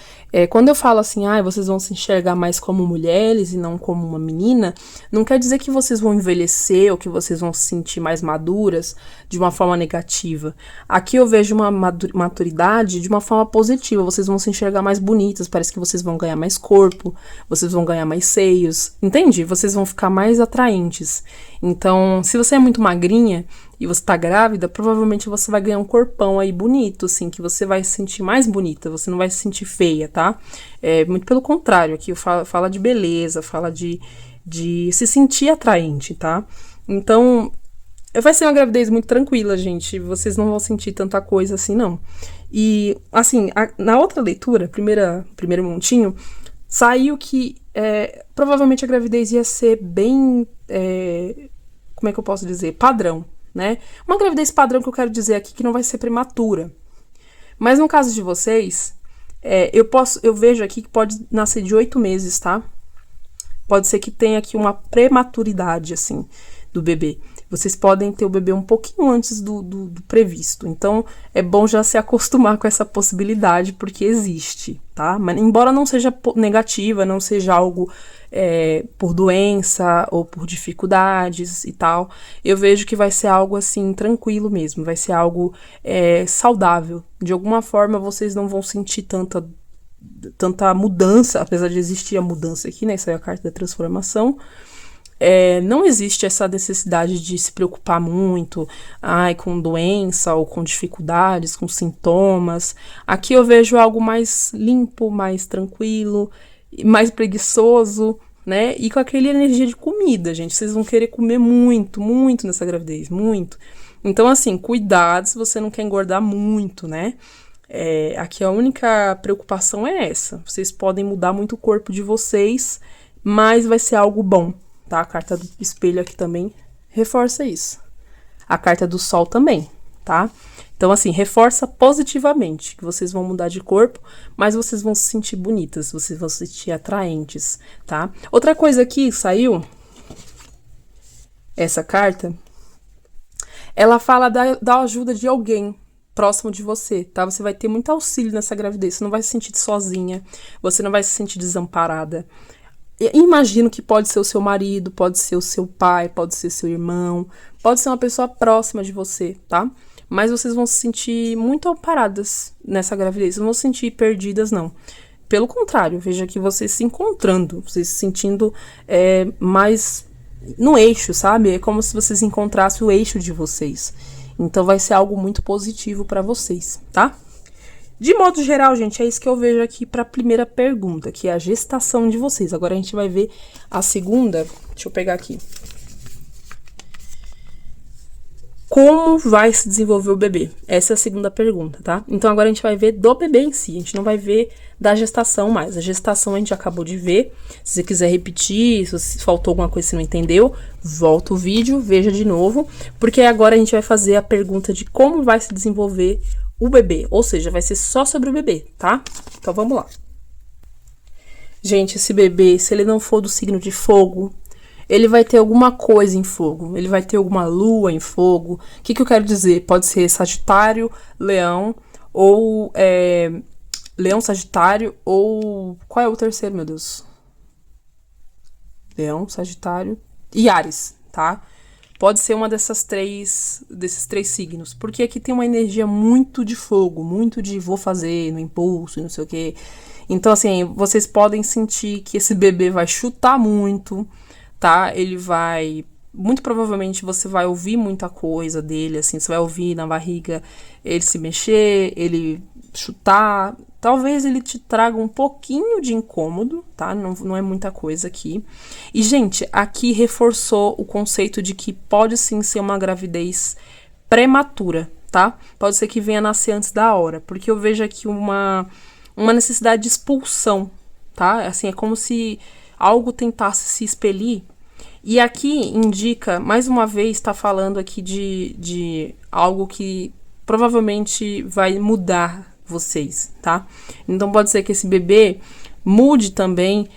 Quando eu falo assim, vocês vão se enxergar mais como mulheres e não como uma menina, não quer dizer que vocês vão envelhecer ou que vocês vão se sentir mais maduras de uma forma negativa. Aqui eu vejo uma maturidade de uma forma positiva. Vocês vão se enxergar mais bonitas, parece que vocês vão ganhar mais corpo, vocês vão ganhar mais seios, entende? Vocês vão ficar mais atraentes. Então, se você é muito magrinha e você tá grávida, provavelmente você vai ganhar um corpão aí bonito, assim, que você vai se sentir mais bonita, você não vai se sentir feia, tá? Muito pelo contrário, aqui fala de beleza, fala de se sentir atraente, tá? Então, vai ser uma gravidez muito tranquila, gente, vocês não vão sentir tanta coisa assim, não. E, assim, na outra leitura, primeiro montinho, saiu que provavelmente a gravidez ia ser bem, como é que eu posso dizer? Padrão, né? Uma gravidez padrão que eu quero dizer aqui que não vai ser prematura. Mas no caso de vocês, eu vejo aqui que pode nascer de 8 meses, tá? Pode ser que tenha aqui uma prematuridade, assim, do bebê. Vocês podem ter o bebê um pouquinho antes do previsto. Então, é bom já se acostumar com essa possibilidade, porque existe, tá? Mas, embora não seja negativa, não seja algo por doença ou por dificuldades e tal, eu vejo que vai ser algo, assim, tranquilo mesmo. Vai ser algo saudável. De alguma forma, vocês não vão sentir tanta mudança, apesar de existir a mudança aqui, né? Essa é a carta da transformação. Não existe essa necessidade de se preocupar muito com doença ou com dificuldades, com sintomas. Aqui eu vejo algo mais limpo, mais tranquilo, mais preguiçoso, né? E com aquela energia de comida, gente. Vocês vão querer comer muito, muito nessa gravidez, muito. Então, assim, cuidado se você não quer engordar muito, né? Aqui a única preocupação é essa. Vocês podem mudar muito o corpo de vocês, mas vai ser algo bom. Tá? A carta do espelho aqui também reforça isso. A carta do sol também, tá? Então, assim, reforça positivamente que vocês vão mudar de corpo, mas vocês vão se sentir bonitas, vocês vão se sentir atraentes, tá? Outra coisa aqui saiu, essa carta, ela fala da ajuda de alguém próximo de você, tá? Você vai ter muito auxílio nessa gravidez, você não vai se sentir sozinha, você não vai se sentir desamparada. Imagino que pode ser o seu marido, pode ser o seu pai, pode ser seu irmão, pode ser uma pessoa próxima de você, tá? Mas vocês vão se sentir muito amparadas nessa gravidez, não vão se sentir perdidas, não. Pelo contrário, veja aqui vocês se encontrando, vocês se sentindo mais no eixo, sabe? É como se vocês encontrassem o eixo de vocês. Então vai ser algo muito positivo pra vocês, tá? De modo geral, gente, é isso que eu vejo aqui para a primeira pergunta, que é a gestação de vocês. Agora a gente vai ver a segunda. Deixa eu pegar aqui. Como vai se desenvolver o bebê? Essa é a segunda pergunta, tá? Então agora a gente vai ver do bebê em si. A gente não vai ver da gestação mais. A gestação a gente acabou de ver. Se você quiser repetir, se faltou alguma coisa que você não entendeu, volta o vídeo, veja de novo. Porque agora a gente vai fazer a pergunta de como vai se desenvolver o bebê, ou seja, vai ser só sobre o bebê, tá? Então, vamos lá. Gente, esse bebê, se ele não for do signo de fogo, ele vai ter alguma coisa em fogo, ele vai ter alguma lua em fogo. O que eu quero dizer? Pode ser Sagitário, Leão, ou Leão, Sagitário, ou... Qual é o terceiro, meu Deus? Leão, Sagitário e Áries, tá? Pode ser uma desses três signos, porque aqui tem uma energia muito de fogo, muito de vou fazer, no impulso, não sei o quê. Então, assim, vocês podem sentir que esse bebê vai chutar muito, tá? Ele vai... Muito provavelmente você vai ouvir muita coisa dele, assim, você vai ouvir na barriga ele se mexer, ele chutar. Talvez ele te traga um pouquinho de incômodo, tá? Não é muita coisa aqui. E, gente, aqui reforçou o conceito de que pode sim ser uma gravidez prematura, tá? Pode ser que venha nascer antes da hora, porque eu vejo aqui uma necessidade de expulsão, tá? Assim, é como se algo tentasse se expelir. E aqui indica, mais uma vez, tá falando aqui de algo que provavelmente vai mudar vocês, tá? Então pode ser que esse bebê mude também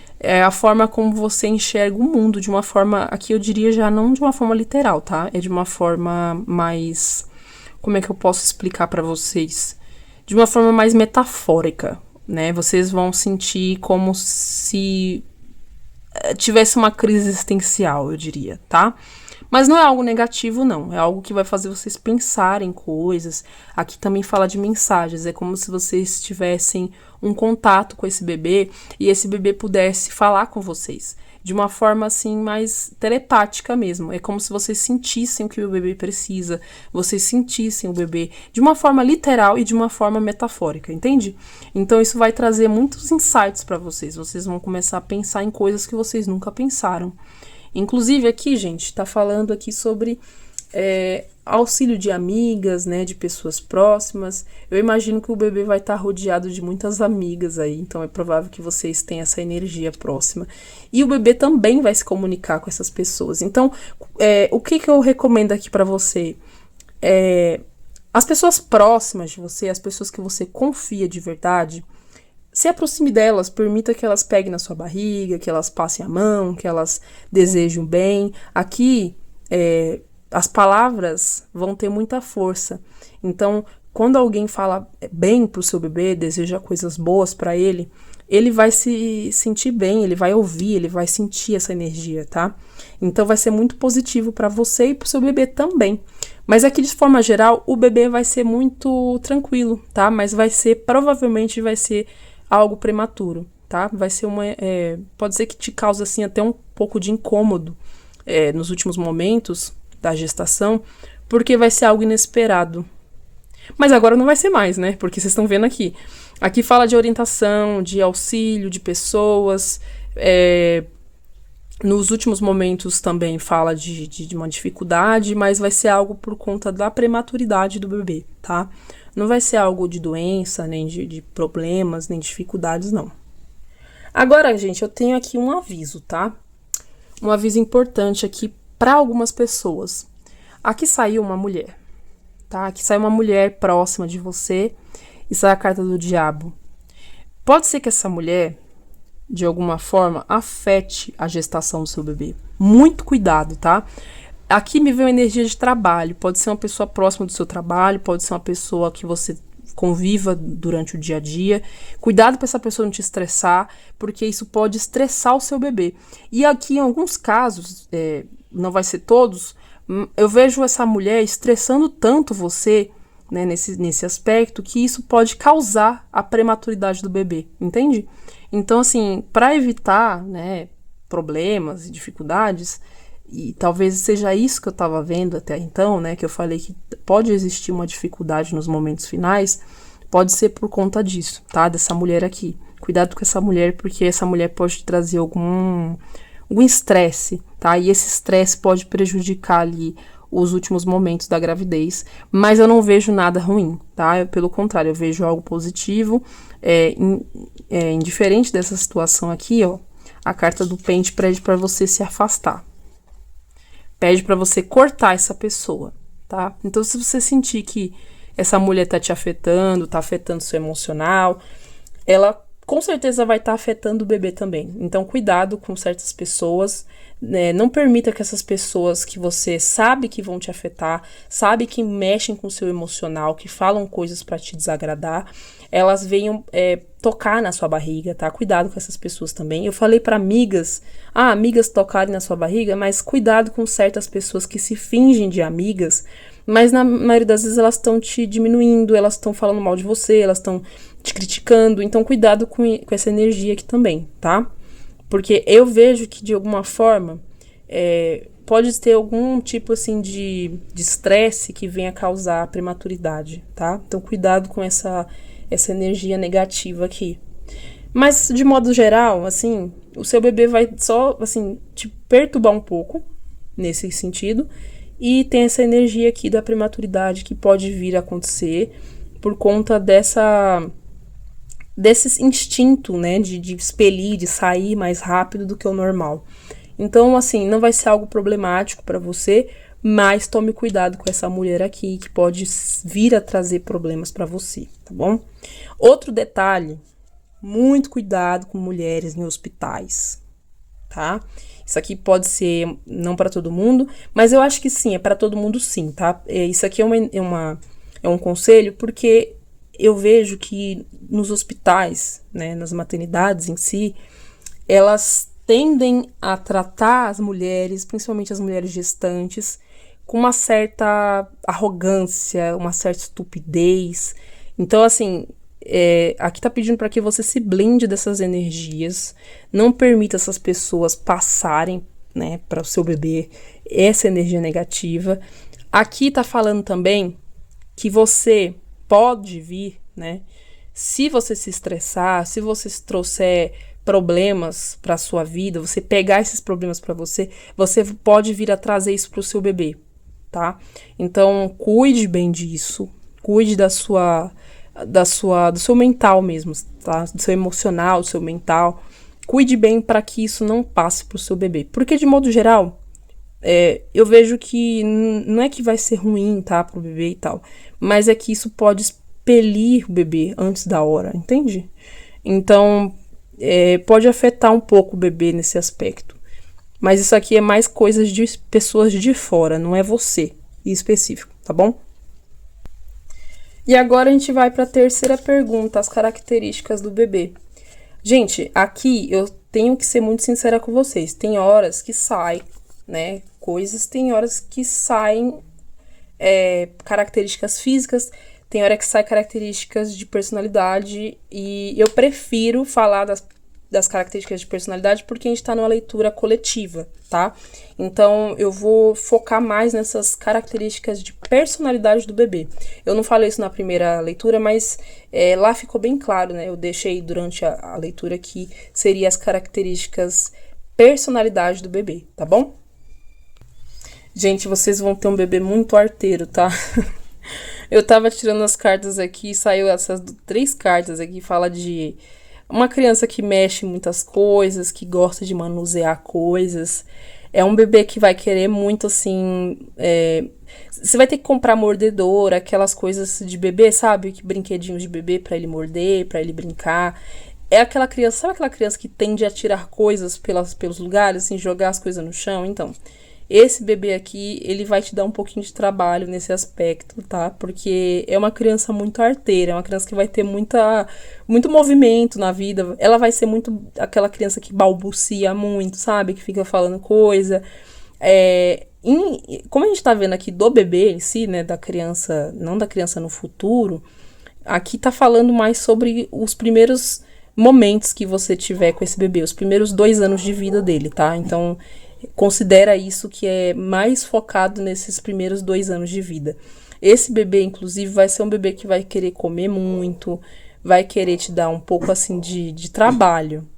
a forma como você enxerga o mundo, de uma forma, aqui eu diria já não de uma forma literal, tá? É de uma forma mais, como é que eu posso explicar pra vocês? De uma forma mais metafórica, né? Vocês vão sentir como se tivesse uma crise existencial, eu diria, tá? Mas não é algo negativo, não. É algo que vai fazer vocês pensarem coisas. Aqui também fala de mensagens. É como se vocês tivessem um contato com esse bebê e esse bebê pudesse falar com vocês. De uma forma, assim, mais telepática mesmo. É como se vocês sentissem o que o bebê precisa. Vocês sentissem o bebê de uma forma literal e de uma forma metafórica, entende? Então isso vai trazer muitos insights para vocês. Vocês vão começar a pensar em coisas que vocês nunca pensaram. Inclusive aqui, gente, tá falando aqui sobre auxílio de amigas, né, de pessoas próximas. Eu imagino que o bebê vai estar rodeado de muitas amigas aí, então é provável que vocês tenham essa energia próxima. E o bebê também vai se comunicar com essas pessoas. Então, o que eu recomendo aqui pra você? As pessoas próximas de você, as pessoas que você confia de verdade, se aproxime delas, permita que elas peguem na sua barriga, que elas passem a mão, que elas desejem bem. Aqui, as palavras vão ter muita força. Então, quando alguém fala bem pro seu bebê, deseja coisas boas para ele vai se sentir bem, ele vai ouvir, ele vai sentir essa energia, tá? Então, vai ser muito positivo para você e pro seu bebê também. Mas aqui, de forma geral, o bebê vai ser muito tranquilo, tá? Mas provavelmente vai ser algo prematuro, tá? Vai ser pode ser que te cause, assim, até um pouco de incômodo nos últimos momentos da gestação, porque vai ser algo inesperado. Mas agora não vai ser mais, né? Porque vocês estão vendo aqui. Aqui fala de orientação, de auxílio, de pessoas. Nos últimos momentos também fala de uma dificuldade, mas vai ser algo por conta da prematuridade do bebê, tá? Não vai ser algo de doença, nem de problemas, nem de dificuldades, não. Agora, gente, eu tenho aqui um aviso, tá? Um aviso importante aqui para algumas pessoas. Aqui saiu uma mulher, tá? Aqui saiu uma mulher próxima de você e sai a carta do diabo. Pode ser que essa mulher, de alguma forma, afete a gestação do seu bebê. Muito cuidado, tá? Aqui me veio energia de trabalho. Pode ser uma pessoa próxima do seu trabalho, pode ser uma pessoa que você conviva durante o dia a dia. Cuidado para essa pessoa não te estressar, porque isso pode estressar o seu bebê. E aqui, em alguns casos, não vai ser todos, eu vejo essa mulher estressando tanto você, né, nesse aspecto, que isso pode causar a prematuridade do bebê, entende? Então, assim, para evitar, né, problemas e dificuldades, e talvez seja isso que eu estava vendo até então, né, que eu falei que pode existir uma dificuldade nos momentos finais, pode ser por conta disso, tá, dessa mulher aqui. Cuidado com essa mulher, porque essa mulher pode te trazer algum estresse, tá, e esse estresse pode prejudicar ali os últimos momentos da gravidez, mas eu não vejo nada ruim, tá, pelo contrário, eu vejo algo positivo. Indiferente dessa situação aqui, ó, a carta do pente pede para você se afastar. Pede para você cortar essa pessoa, tá? Então, se você sentir que essa mulher tá te afetando, tá afetando seu emocional, ela com certeza vai estar afetando o bebê também. Então, cuidado com certas pessoas, né? Não permita que essas pessoas que você sabe que vão te afetar, sabe que mexem com o seu emocional, que falam coisas para te desagradar, elas venham tocar na sua barriga, tá? Cuidado com essas pessoas também. Eu falei para amigas tocarem na sua barriga, mas cuidado com certas pessoas que se fingem de amigas, mas na maioria das vezes elas estão te diminuindo, elas estão falando mal de você, elas estão te criticando, então cuidado com essa energia aqui também, tá? Porque eu vejo que de alguma forma pode ter algum tipo assim de estresse que venha causar prematuridade, tá? Então cuidado com essa energia negativa aqui. Mas de modo geral, assim, o seu bebê vai só assim te perturbar um pouco nesse sentido, e tem essa energia aqui da prematuridade que pode vir a acontecer por conta desse instinto, né, de expelir, de sair mais rápido do que o normal. Então, assim, não vai ser algo problemático para você, mas tome cuidado com essa mulher aqui, que pode vir a trazer problemas para você, tá bom? Outro detalhe, muito cuidado com mulheres em hospitais, tá? Isso aqui pode ser não para todo mundo, mas eu acho que sim, é para todo mundo sim, tá? Isso aqui é um conselho, porque eu vejo que nos hospitais, né, nas maternidades em si, elas tendem a tratar as mulheres, principalmente as mulheres gestantes, com uma certa arrogância, uma certa estupidez. Então, assim, aqui tá pedindo para que você se blinde dessas energias, não permita essas pessoas passarem, né, para o seu bebê essa energia negativa. Aqui tá falando também que você pode vir, né, se você se estressar, se você trouxer problemas para sua vida, você pegar esses problemas para você, você pode vir a trazer isso para o seu bebê, tá? Então, cuide bem disso, cuide do seu mental mesmo, tá? Do seu emocional, do seu mental. Cuide bem para que isso não passe para o seu bebê. Porque, de modo geral, eu vejo que não é que vai ser ruim, tá, pro bebê e tal, mas é que isso pode expelir o bebê antes da hora, entende? Então, pode afetar um pouco o bebê nesse aspecto. Mas isso aqui é mais coisas de pessoas de fora, não é você em específico, tá bom? E agora a gente vai para a terceira pergunta, as características do bebê. Gente, aqui eu tenho que ser muito sincera com vocês. Tem horas que sai, né, coisas, tem horas que saem características físicas, tem hora que sai características de personalidade, e eu prefiro falar das características de personalidade porque a gente tá numa leitura coletiva, tá? Então, eu vou focar mais nessas características de personalidade do bebê. Eu não falei isso na primeira leitura, mas lá ficou bem claro, né? Eu deixei durante a leitura que seria as características personalidade do bebê, tá bom? Gente, vocês vão ter um bebê muito arteiro, tá? Eu tava tirando as cartas aqui, saiu essas 3 cartas aqui, fala de uma criança que mexe muitas coisas, que gosta de manusear coisas. É um bebê que vai querer muito, assim, você vai ter que comprar mordedor, aquelas coisas de bebê, sabe? Que brinquedinhos de bebê pra ele morder, pra ele brincar. É aquela criança, sabe aquela criança que tende a tirar coisas pelos lugares, assim, jogar as coisas no chão? Então, esse bebê aqui, ele vai te dar um pouquinho de trabalho nesse aspecto, tá? Porque é uma criança muito arteira, é uma criança que vai ter muito movimento na vida. Ela vai ser muito aquela criança que balbucia muito, sabe? Que fica falando coisa. Como a gente tá vendo aqui do bebê em si, né? Da criança, não da criança no futuro, aqui tá falando mais sobre os primeiros momentos que você tiver com esse bebê, os primeiros 2 anos de vida dele, tá? Então, considera isso, que é mais focado nesses primeiros 2 anos de vida. Esse bebê, inclusive, vai ser um bebê que vai querer comer muito, vai querer te dar um pouco, assim, de trabalho.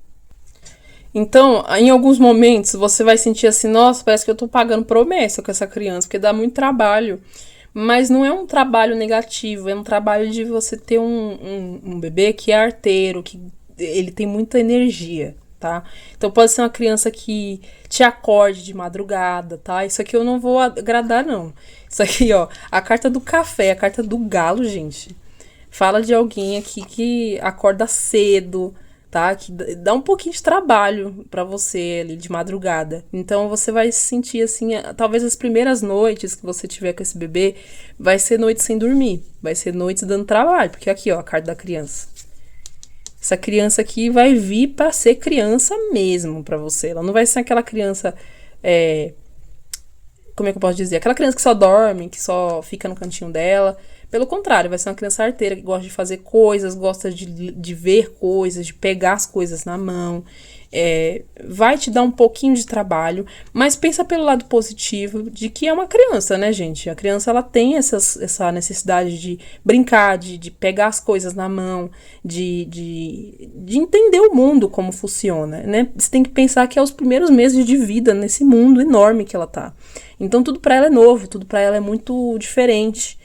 Então, em alguns momentos, você vai sentir assim, nossa, parece que eu tô pagando promessa com essa criança, porque dá muito trabalho. Mas não é um trabalho negativo, é um trabalho de você ter um bebê que é arteiro, que ele tem muita energia, tá? Então pode ser uma criança que te acorde de madrugada, tá? Isso aqui eu não vou agradar, não. Isso aqui, ó, a carta do café, a carta do galo, gente. Fala de alguém aqui que acorda cedo, tá? Que dá um pouquinho de trabalho pra você ali de madrugada. Então você vai se sentir assim, talvez as primeiras noites que você tiver com esse bebê, vai ser noite sem dormir, vai ser noites dando trabalho, porque aqui, ó, a carta da criança. Essa criança aqui vai vir pra ser criança mesmo pra você. Ela não vai ser aquela criança, como é que eu posso dizer? Aquela criança que só dorme, que só fica no cantinho dela. Pelo contrário, vai ser uma criança arteira que gosta de fazer coisas, gosta de ver coisas, de pegar as coisas na mão. Vai te dar um pouquinho de trabalho, mas pensa pelo lado positivo de que é uma criança, né, gente? A criança, ela tem essa necessidade de brincar, de pegar as coisas na mão, de entender o mundo, como funciona, né? Você tem que pensar que é os primeiros meses de vida nesse mundo enorme que ela tá. Então tudo pra ela é novo, tudo pra ela é muito diferente.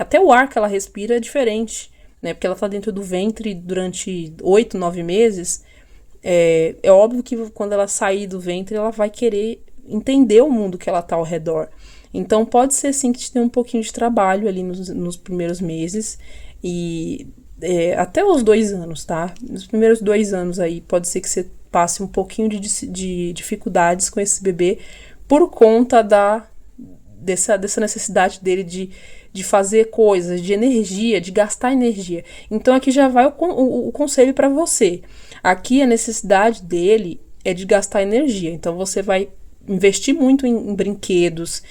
Até o ar que ela respira é diferente, né? Porque ela tá dentro do ventre durante 8, 9 meses. É óbvio que quando ela sair do ventre, ela vai querer entender o mundo que ela tá ao redor. Então, pode ser sim que te dê um pouquinho de trabalho ali nos primeiros meses e até os 2 anos, tá? Nos primeiros 2 anos aí, pode ser que você passe um pouquinho de dificuldades com esse bebê por conta dessa necessidade dele de fazer coisas, de energia, de gastar energia. Então, aqui já vai o conselho para você. Aqui, a necessidade dele é de gastar energia. Então, você vai investir muito em brinquedos.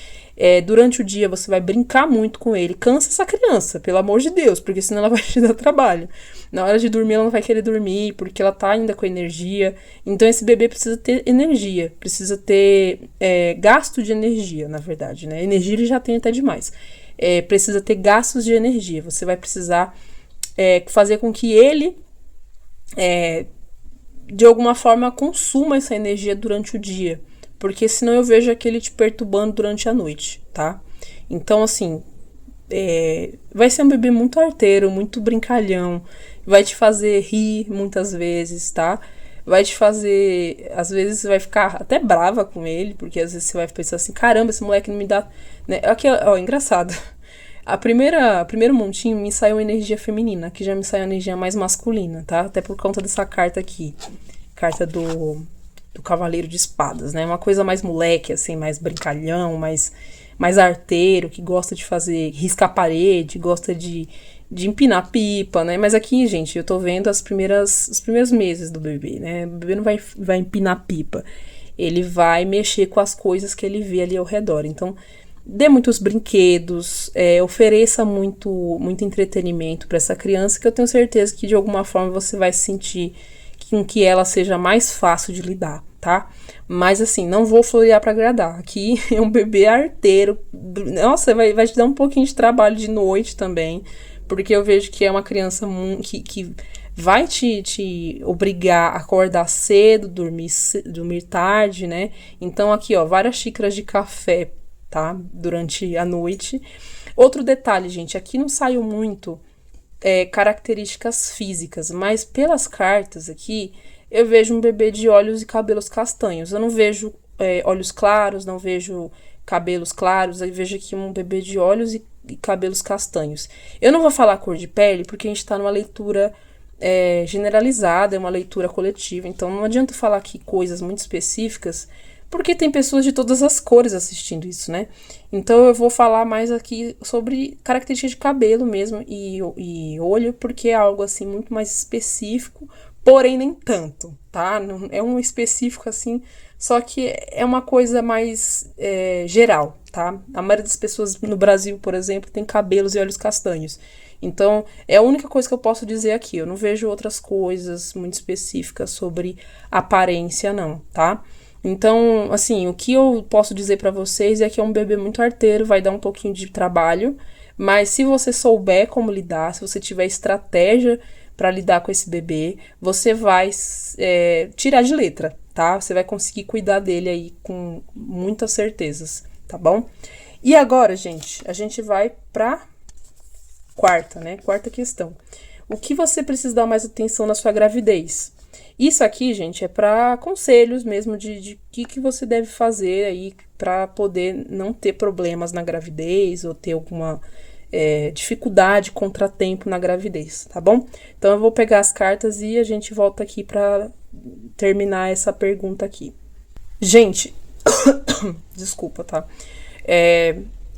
Durante o dia, você vai brincar muito com ele. Cansa essa criança, pelo amor de Deus, porque senão ela vai te dar trabalho. Na hora de dormir, ela não vai querer dormir, porque ela tá ainda com energia. Então, esse bebê precisa ter energia, precisa ter gasto de energia, na verdade, né? Energia ele já tem até demais. Precisa ter gastos de energia. Você vai precisar fazer com que ele, de alguma forma, consuma essa energia durante o dia. Porque senão eu vejo aquele te perturbando durante a noite, tá? Então, assim, vai ser um bebê muito arteiro, muito brincalhão, vai te fazer rir muitas vezes, tá? Vai te fazer... Às vezes você vai ficar até brava com ele, porque às vezes você vai pensar assim, caramba, esse moleque não me dá... Né? Aqui, ó, engraçado. Primeiro montinho me saiu energia feminina, aqui já me saiu energia mais masculina, tá? Até por conta dessa carta aqui. Carta do Cavaleiro de Espadas, né? Uma coisa mais moleque, assim, mais brincalhão, mais arteiro, que gosta de fazer, riscar a parede, gosta de empinar pipa, né? Mas aqui, gente, eu tô vendo os primeiros meses do bebê, né? O bebê não vai empinar pipa. Ele vai mexer com as coisas que ele vê ali ao redor. Então, dê muitos brinquedos, ofereça muito entretenimento para essa criança, que eu tenho certeza que de alguma forma você vai sentir que ela seja mais fácil de lidar, tá? Mas assim, não vou florear para agradar. Aqui é um bebê arteiro. Nossa, vai te dar um pouquinho de trabalho de noite também, porque eu vejo que é uma criança que vai te obrigar a acordar cedo, dormir tarde, né? Então aqui, ó, várias xícaras de café, tá? Durante a noite. Outro detalhe, gente, aqui não saiu muito características físicas, mas pelas cartas aqui, eu vejo um bebê de olhos e cabelos castanhos. Eu não vejo olhos claros, não vejo cabelos claros, eu vejo aqui um bebê de olhos e cabelos castanhos. Eu não vou falar cor de pele, porque a gente tá numa leitura generalizada, é uma leitura coletiva, então não adianta falar aqui coisas muito específicas, porque tem pessoas de todas as cores assistindo isso, né? Então eu vou falar mais aqui sobre características de cabelo mesmo e olho, porque é algo assim muito mais específico, porém nem tanto, tá? Não é um específico assim, só que é uma coisa mais geral, tá? A maioria das pessoas no Brasil, por exemplo, tem cabelos e olhos castanhos. Então, é a única coisa que eu posso dizer aqui. Eu não vejo outras coisas muito específicas sobre aparência, não, tá? Então, assim, o que eu posso dizer pra vocês é que é um bebê muito arteiro, vai dar um pouquinho de trabalho, mas se você souber como lidar, se você tiver estratégia pra lidar com esse bebê, você vai tirar de letra, tá? Você vai conseguir cuidar dele aí com muitas certezas, tá bom? E agora, gente, a gente vai pra quarta questão. O que você precisa dar mais atenção na sua gravidez? Isso aqui, gente, é para conselhos mesmo de que você deve fazer aí para poder não ter problemas na gravidez ou ter alguma dificuldade, contratempo na gravidez, tá bom? Então eu vou pegar as cartas e a gente volta aqui para terminar essa pergunta aqui. Gente, desculpa, tá?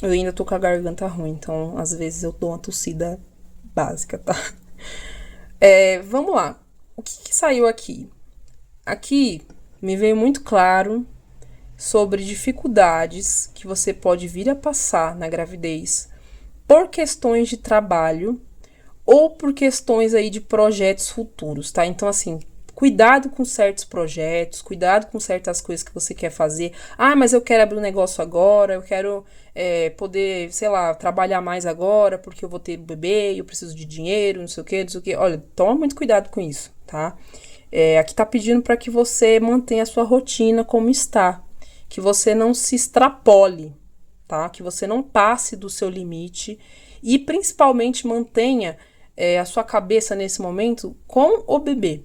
Eu ainda tô com a garganta ruim, então às vezes eu dou uma tossida básica, tá? Vamos lá. O que saiu aqui? Aqui me veio muito claro sobre dificuldades que você pode vir a passar na gravidez por questões de trabalho ou por questões aí de projetos futuros, tá? Então, assim, cuidado com certos projetos, cuidado com certas coisas que você quer fazer. Ah, mas eu quero abrir um negócio agora, eu quero poder, sei lá, trabalhar mais agora porque eu vou ter bebê, eu preciso de dinheiro, não sei o que. Olha, toma muito cuidado com isso, tá? Aqui tá pedindo para que você mantenha a sua rotina como está, que você não se extrapole, tá? Que você não passe do seu limite e principalmente mantenha a sua cabeça nesse momento com o bebê.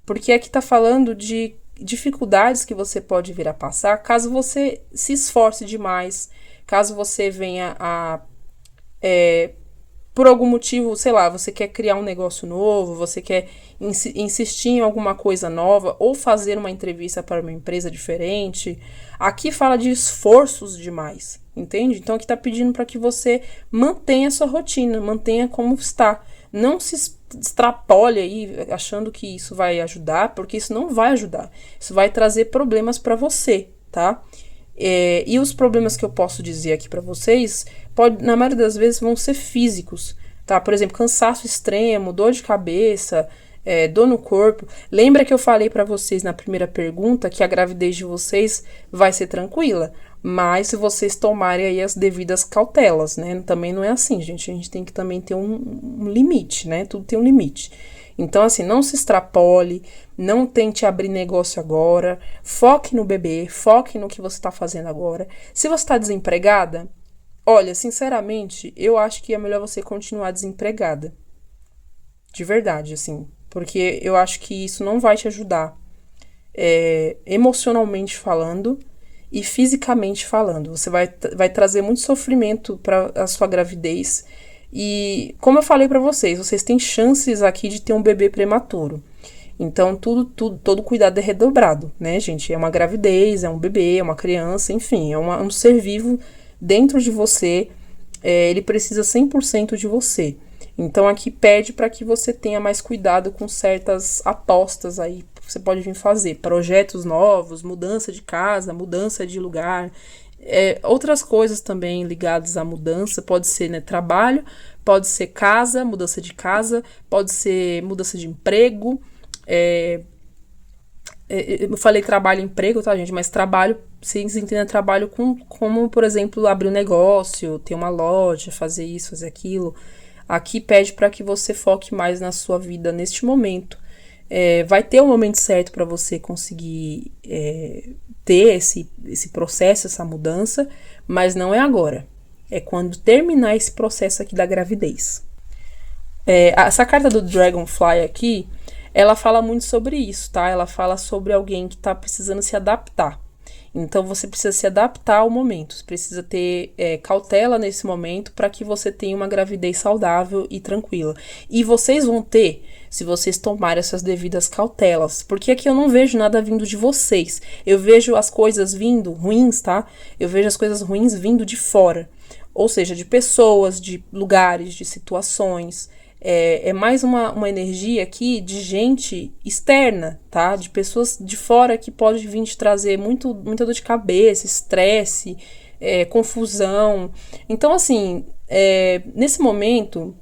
Porque aqui tá falando de dificuldades que você pode vir a passar caso você se esforce demais, Caso você venha a por algum motivo, sei lá, você quer criar um negócio novo, você quer insistir em alguma coisa nova ou fazer uma entrevista para uma empresa diferente, aqui fala de esforços demais, entende? Então aqui tá pedindo para que você mantenha a sua rotina, mantenha como está. Não se extrapole aí achando que isso vai ajudar, porque isso não vai ajudar. Isso vai trazer problemas para você, tá? E os problemas que eu posso dizer aqui para vocês, na maioria das vezes, vão ser físicos, tá? Por exemplo, cansaço extremo, dor de cabeça, dor no corpo. Lembra que eu falei para vocês na primeira pergunta que a gravidez de vocês vai ser tranquila, mas se vocês tomarem aí as devidas cautelas, né? Também não é assim, gente. A gente tem que também ter um limite, né? Tudo tem um limite. Então, assim, não se extrapole, não tente abrir negócio agora, foque no bebê, foque no que você está fazendo agora. Se você está desempregada, olha, sinceramente, eu acho que é melhor você continuar desempregada. De verdade, assim, porque eu acho que isso não vai te ajudar, emocionalmente falando e fisicamente falando. Você vai trazer muito sofrimento para a sua gravidez. E, como eu falei para vocês têm chances aqui de ter um bebê prematuro. Então, todo cuidado é redobrado, né, gente? É uma gravidez, é um bebê, é uma criança, enfim, é um ser vivo dentro de você. Ele precisa 100% de você. Então, aqui pede para que você tenha mais cuidado com certas apostas aí que você pode vir fazer. Projetos novos, mudança de casa, mudança de lugar. Outras coisas também ligadas à mudança, pode ser, né, trabalho, pode ser casa, mudança de casa, pode ser mudança de emprego. Eu falei trabalho e emprego, tá, gente? Mas trabalho, vocês entendem trabalho como, por exemplo, abrir um negócio, ter uma loja, fazer isso, fazer aquilo. Aqui pede para que você foque mais na sua vida neste momento. Vai ter um momento certo para você conseguir ter esse processo, essa mudança, mas não é agora. É quando terminar esse processo aqui da gravidez. Essa carta do Dragonfly aqui, ela fala muito sobre isso, tá? Ela fala sobre alguém que tá precisando se adaptar. Então, você precisa se adaptar ao momento. Você precisa ter cautela nesse momento para que você tenha uma gravidez saudável e tranquila. E vocês vão ter, se vocês tomarem essas devidas cautelas. Porque aqui eu não vejo nada vindo de vocês. Eu vejo as coisas vindo ruins, tá? Eu vejo as coisas ruins vindo de fora. Ou seja, de pessoas, de lugares, de situações. É mais uma energia aqui de gente externa, tá? De pessoas de fora que pode vir te trazer muita dor de cabeça, estresse, confusão. Então, assim, nesse momento,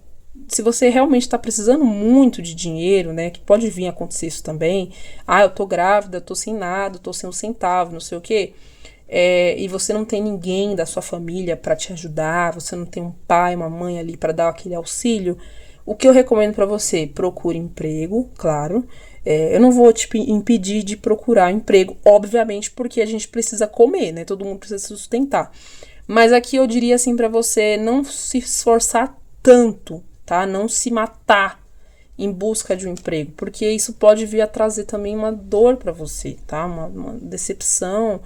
se você realmente está precisando muito de dinheiro, né? Que pode vir a acontecer isso também. Eu tô grávida, tô sem nada, tô sem um centavo, não sei o quê. E você não tem ninguém da sua família para te ajudar, você não tem um pai, uma mãe ali para dar aquele auxílio. O que eu recomendo para você? Procure emprego, claro. Eu não vou te impedir de procurar emprego, obviamente, porque a gente precisa comer, né? Todo mundo precisa se sustentar. Mas aqui eu diria assim para você não se esforçar tanto, tá? Não se matar em busca de um emprego, porque isso pode vir a trazer também uma dor para você, tá? Uma decepção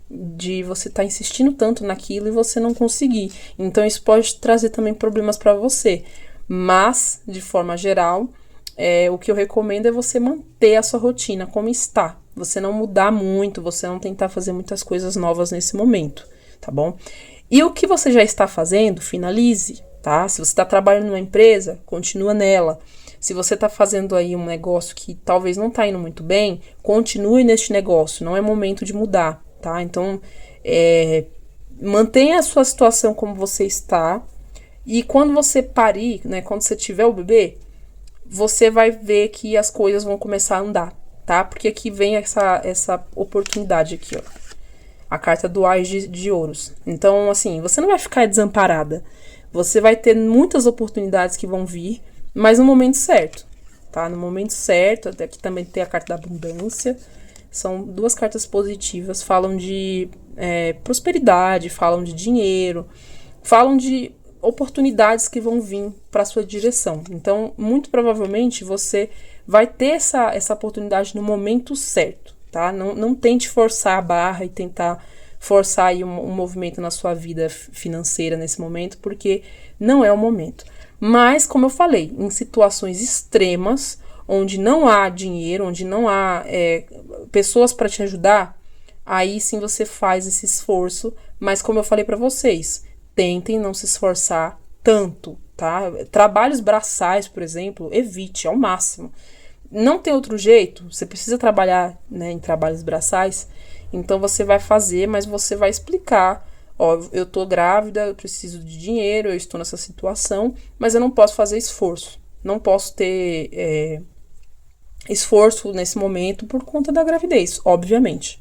de você estar insistindo tanto naquilo e você não conseguir. Então isso pode trazer também problemas para você. Mas, de forma geral, o que eu recomendo é você manter a sua rotina como está. Você não mudar muito, você não tentar fazer muitas coisas novas nesse momento, tá bom? E o que você já está fazendo, finalize, tá? Se você está trabalhando numa empresa, continua nela. Se você está fazendo aí um negócio que talvez não está indo muito bem, continue neste negócio, não é momento de mudar, tá? Então, mantenha a sua situação como você está. E quando você parir, né, quando você tiver o bebê, você vai ver que as coisas vão começar a andar, tá? Porque aqui vem essa oportunidade aqui, ó. A carta do Ás de Ouros. Então, assim, você não vai ficar desamparada. Você vai ter muitas oportunidades que vão vir, mas no momento certo, tá? No momento certo, até aqui também tem a carta da abundância. São duas cartas positivas, falam de prosperidade, falam de dinheiro, falam de oportunidades que vão vir para sua direção. Então, muito provavelmente, você vai ter essa oportunidade no momento certo, tá? Não tente forçar a barra e tentar forçar aí um movimento na sua vida financeira nesse momento, porque não é o momento. Mas, como eu falei, em situações extremas, onde não há dinheiro, onde não há pessoas para te ajudar, aí sim você faz esse esforço. Mas, como eu falei para vocês, tentem não se esforçar tanto, tá? Trabalhos braçais, por exemplo, evite ao máximo. Não tem outro jeito, você precisa trabalhar, né, em trabalhos braçais, então você vai fazer, mas você vai explicar, ó, eu tô grávida, eu preciso de dinheiro, eu estou nessa situação, mas eu não posso fazer esforço, não posso ter esforço nesse momento por conta da gravidez, obviamente.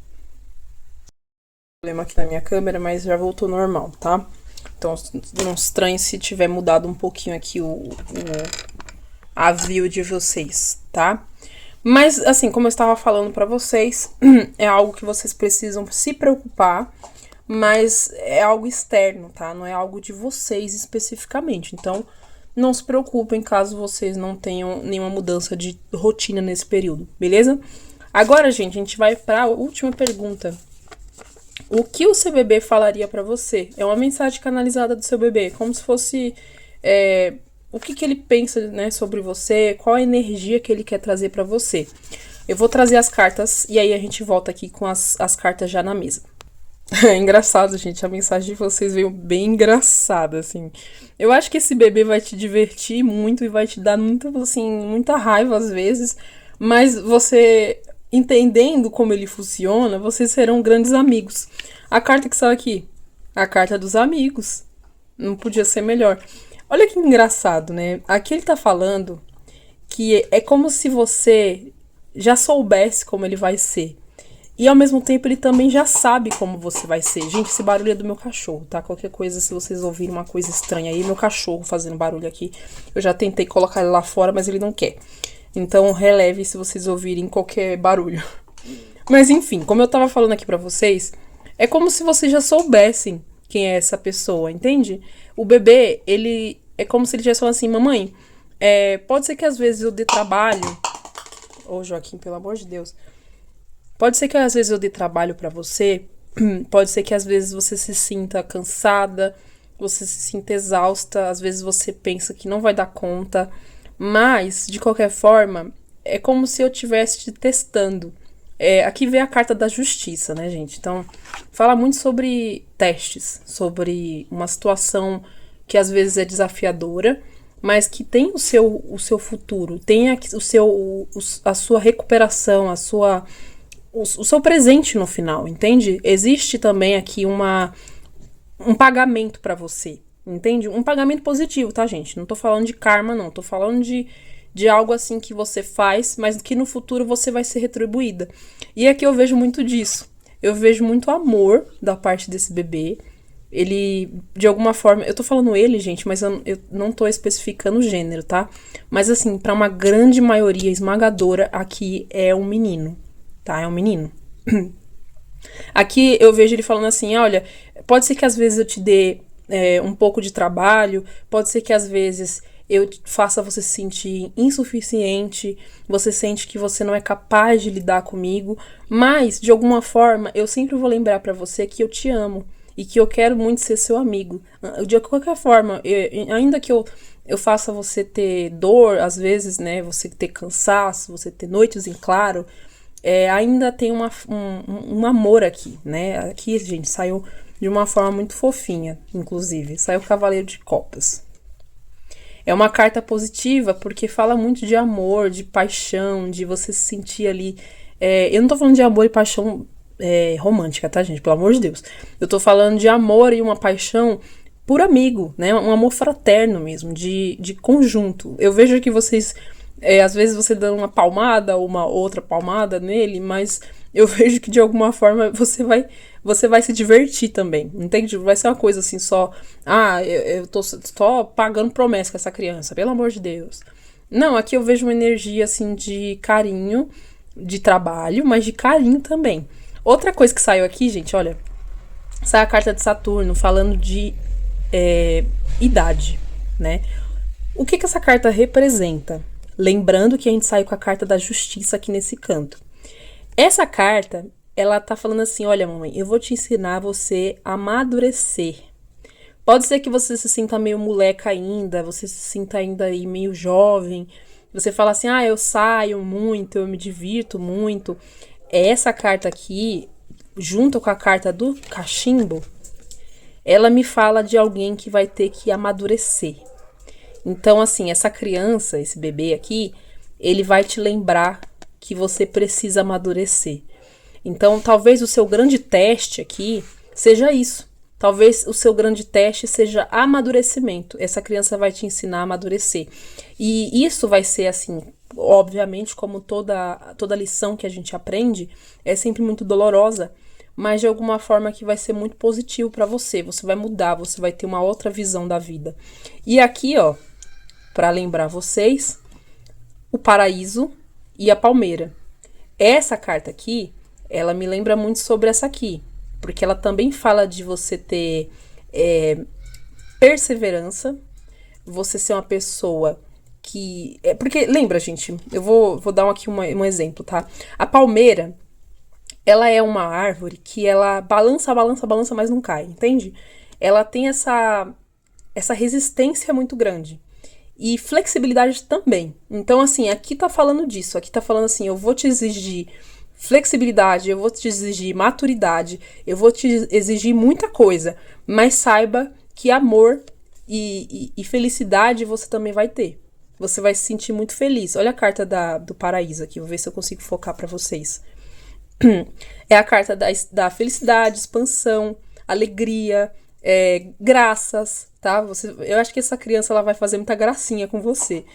Problema aqui na minha câmera, mas já voltou normal, tá? Então não estranhe se tiver mudado um pouquinho aqui a view de vocês, tá? Mas, assim, como eu estava falando pra vocês, é algo que vocês precisam se preocupar, mas é algo externo, tá? Não é algo de vocês especificamente. Então, não se preocupem caso vocês não tenham nenhuma mudança de rotina nesse período, beleza? Agora, gente, a gente vai pra última pergunta. O que o seu bebê falaria pra você? É uma mensagem canalizada do seu bebê, como se fosse o que ele pensa, né, sobre você, qual a energia que ele quer trazer pra você. Eu vou trazer as cartas e aí a gente volta aqui com as cartas já na mesa. É engraçado, gente, a mensagem de vocês veio bem engraçada, assim. Eu acho que esse bebê vai te divertir muito e vai te dar muito, assim, muita raiva às vezes, mas você entendendo como ele funciona, vocês serão grandes amigos. A carta que saiu aqui, a carta dos amigos. Não podia ser melhor. Olha que engraçado, né? Aqui ele tá falando que é como se você já soubesse como ele vai ser. E ao mesmo tempo ele também já sabe como você vai ser. Gente, esse barulho é do meu cachorro, tá? Qualquer coisa, se vocês ouvirem uma coisa estranha aí, meu cachorro fazendo barulho aqui. Eu já tentei colocar ele lá fora, mas ele não quer. Então releve se vocês ouvirem qualquer barulho. Mas enfim, como eu tava falando aqui pra vocês, é como se vocês já soubessem quem é essa pessoa, entende? O bebê, ele é como se ele tivesse falando assim, mamãe, pode ser que às vezes eu dê trabalho. Ô, Joaquim, pelo amor de Deus. Pode ser que às vezes eu dê trabalho pra você, pode ser que às vezes você se sinta cansada, você se sinta exausta, às vezes você pensa que não vai dar conta, mas, de qualquer forma, é como se eu estivesse te testando. Aqui vem a carta da justiça, né, gente? Então, fala muito sobre testes, sobre uma situação que às vezes é desafiadora, mas que tem o seu futuro, tem a sua recuperação, o seu presente no final, entende? Existe também aqui um pagamento pra você, entende? Um pagamento positivo, tá, gente? Não tô falando de karma, não. Tô falando de algo assim que você faz, mas que no futuro você vai ser retribuída. E aqui eu vejo muito disso. Eu vejo muito amor da parte desse bebê. Ele, de alguma forma... Eu tô falando ele, gente, mas eu não tô especificando o gênero, tá? Mas assim, pra uma grande maioria esmagadora, aqui é um menino. Tá? É um menino. Aqui eu vejo ele falando assim, olha, pode ser que às vezes eu te dê um pouco de trabalho, pode ser que às vezes eu faça você se sentir insuficiente, você sente que você não é capaz de lidar comigo, mas de alguma forma eu sempre vou lembrar pra você que eu te amo e que eu quero muito ser seu amigo. De qualquer forma, ainda que eu faça você ter dor, às vezes, né, você ter cansaço, você ter noites em claro, ainda tem um amor aqui, né? Aqui, gente, saiu de uma forma muito fofinha, inclusive. Saiu o Cavaleiro de Copas. É uma carta positiva porque fala muito de amor, de paixão, de você se sentir ali... eu não tô falando de amor e paixão romântica, tá, gente? Pelo amor de Deus. Eu tô falando de amor e uma paixão por amigo, né? Um amor fraterno mesmo, de conjunto. Eu vejo que vocês... às vezes você dá uma palmada ou uma outra palmada nele, mas eu vejo que de alguma forma você vai se divertir também, entende? Vai ser uma coisa assim só, eu tô só pagando promessa com essa criança, pelo amor de Deus. Não, aqui eu vejo uma energia assim de carinho, de trabalho, mas de carinho também. Outra coisa que saiu aqui, gente, olha, sai a carta de Saturno falando de idade, né? O que essa carta representa? Lembrando que a gente saiu com a carta da justiça aqui nesse canto. Essa carta ela tá falando assim, olha, mamãe, eu vou te ensinar você a amadurecer. Pode ser que você se sinta meio moleca ainda, você se sinta ainda aí meio jovem, você fala assim, eu saio muito, eu me divirto muito. Essa carta aqui, junto com a carta do cachimbo, ela me fala de alguém que vai ter que amadurecer. Então, assim, essa criança, esse bebê aqui, ele vai te lembrar que você precisa amadurecer. Então, talvez o seu grande teste aqui seja isso. Talvez o seu grande teste seja amadurecimento. Essa criança vai te ensinar a amadurecer. E isso vai ser assim, obviamente, como toda lição que a gente aprende, é sempre muito dolorosa, mas de alguma forma que vai ser muito positivo para você. Você vai mudar, você vai ter uma outra visão da vida. E aqui, ó, para lembrar vocês, o paraíso e a palmeira. Essa carta aqui, ela me lembra muito sobre essa aqui, porque ela também fala de você ter perseverança, você ser uma pessoa que... porque, lembra, gente, eu vou dar aqui um exemplo, tá? A palmeira, ela é uma árvore que ela balança, balança, balança, mas não cai, entende? Ela tem essa resistência muito grande. E flexibilidade também. Então, assim, aqui tá falando disso. Aqui tá falando assim, eu vou te exigir flexibilidade, eu vou te exigir maturidade, eu vou te exigir muita coisa. Mas saiba que amor e felicidade você também vai ter. Você vai se sentir muito feliz. Olha a carta do paraíso aqui, vou ver se eu consigo focar para vocês. É a carta da felicidade, expansão, alegria, graças, tá? Eu acho que essa criança ela vai fazer muita gracinha com você.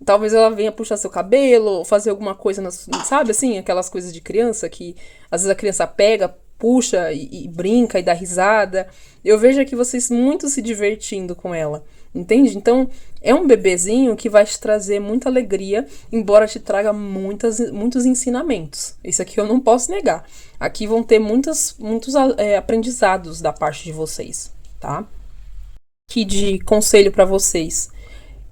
Talvez ela venha puxar seu cabelo, ou fazer alguma coisa, sabe assim? Aquelas coisas de criança que às vezes a criança pega, puxa e brinca e dá risada. Eu vejo aqui vocês muito se divertindo com ela, entende? Então, é um bebezinho que vai te trazer muita alegria, embora te traga muitos ensinamentos. Isso aqui eu não posso negar. Aqui vão ter muitos aprendizados da parte de vocês, tá? Aqui de conselho para vocês.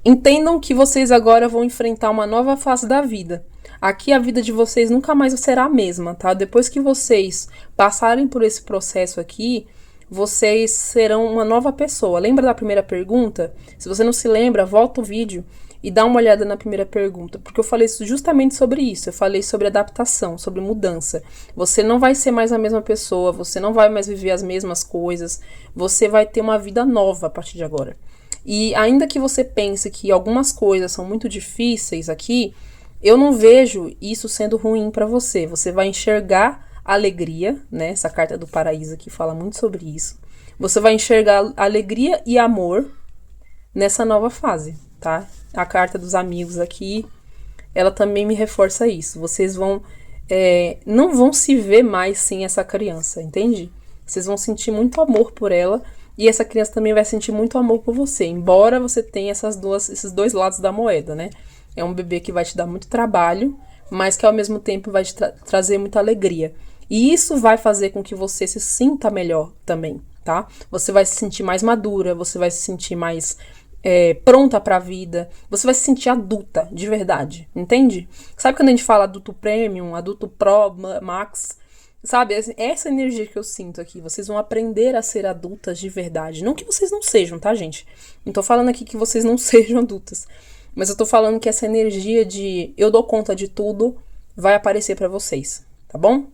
Entendam que vocês agora vão enfrentar uma nova fase da vida. Aqui a vida de vocês nunca mais será a mesma, tá? Depois que vocês passarem por esse processo aqui, vocês serão uma nova pessoa. Lembra da primeira pergunta? Se você não se lembra, volta o vídeo e dá uma olhada na primeira pergunta, porque eu falei justamente sobre isso. Eu falei sobre adaptação, sobre mudança. Você não vai ser mais a mesma pessoa, você não vai mais viver as mesmas coisas, você vai ter uma vida nova a partir de agora. E ainda que você pense que algumas coisas são muito difíceis aqui, eu não vejo isso sendo ruim para você. Você vai enxergar alegria, né? Essa carta do paraíso aqui fala muito sobre isso. Você vai enxergar alegria e amor nessa nova fase, tá? A carta dos amigos aqui, ela também me reforça isso. Vocês não vão se ver mais sem essa criança, entende? Vocês vão sentir muito amor por ela e essa criança também vai sentir muito amor por você, embora você tenha esses dois lados da moeda, né? É um bebê que vai te dar muito trabalho, mas que ao mesmo tempo vai te trazer muita alegria. E isso vai fazer com que você se sinta melhor também, tá? Você vai se sentir mais madura, você vai se sentir mais pronta pra vida, você vai se sentir adulta, de verdade, entende? Sabe quando a gente fala adulto premium, adulto pro, max? Sabe, essa energia que eu sinto aqui, vocês vão aprender a ser adultas de verdade. Não que vocês não sejam, tá, gente? Não tô falando aqui que vocês não sejam adultas, mas eu tô falando que essa energia de eu dou conta de tudo vai aparecer pra vocês, tá bom?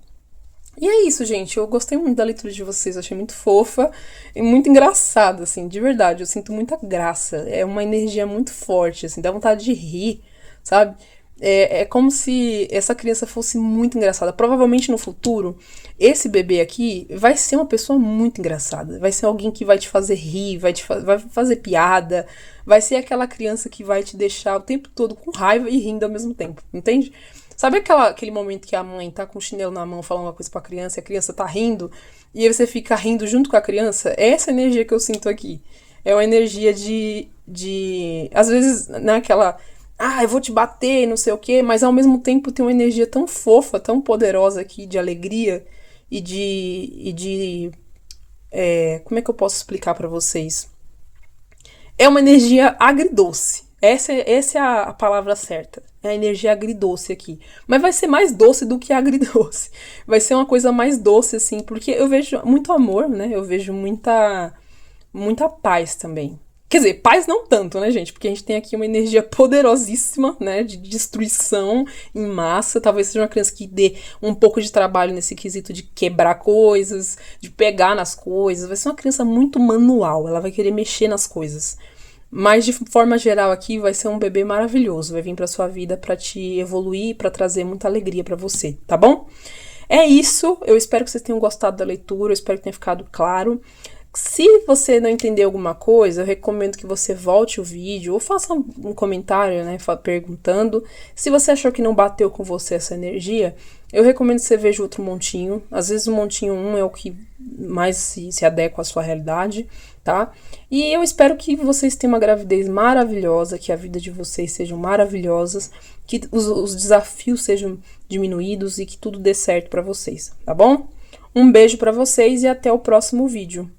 E é isso, gente. Eu gostei muito da leitura de vocês. Eu achei muito fofa e muito engraçada, assim, de verdade. Eu sinto muita graça. É uma energia muito forte, assim, dá vontade de rir, sabe? É como se essa criança fosse muito engraçada. Provavelmente no futuro, esse bebê aqui vai ser uma pessoa muito engraçada. Vai ser alguém que vai te fazer rir, vai fazer piada. Vai ser aquela criança que vai te deixar o tempo todo com raiva e rindo ao mesmo tempo, entende? Sabe aquele momento que a mãe tá com o chinelo na mão falando uma coisa pra criança e a criança tá rindo e aí você fica rindo junto com a criança? É essa energia que eu sinto aqui. É uma energia de às vezes, naquela... eu vou te bater, não sei o quê, mas ao mesmo tempo tem uma energia tão fofa, tão poderosa aqui de alegria e de como é que eu posso explicar pra vocês? É uma energia agridoce. Essa é a palavra certa. É a energia agridoce aqui. Mas vai ser mais doce do que agridoce. Vai ser uma coisa mais doce, assim, porque eu vejo muito amor, né? Eu vejo muita paz também. Quer dizer, paz não tanto, né, gente? Porque a gente tem aqui uma energia poderosíssima, né? De destruição em massa. Talvez seja uma criança que dê um pouco de trabalho nesse quesito de quebrar coisas, de pegar nas coisas. Vai ser uma criança muito manual. Ela vai querer mexer nas coisas. Mas de forma geral aqui vai ser um bebê maravilhoso, vai vir para sua vida para te evoluir, para trazer muita alegria para você, tá bom? É isso, eu espero que vocês tenham gostado da leitura, eu espero que tenha ficado claro. Se você não entender alguma coisa, eu recomendo que você volte o vídeo ou faça um comentário, né, perguntando. Se você achou que não bateu com você essa energia, eu recomendo que você veja outro montinho. Às vezes o montinho 1 é o que mais se adequa à sua realidade, tá? E eu espero que vocês tenham uma gravidez maravilhosa, que a vida de vocês sejam maravilhosas, que os desafios sejam diminuídos e que tudo dê certo pra vocês, tá bom? Um beijo pra vocês e até o próximo vídeo.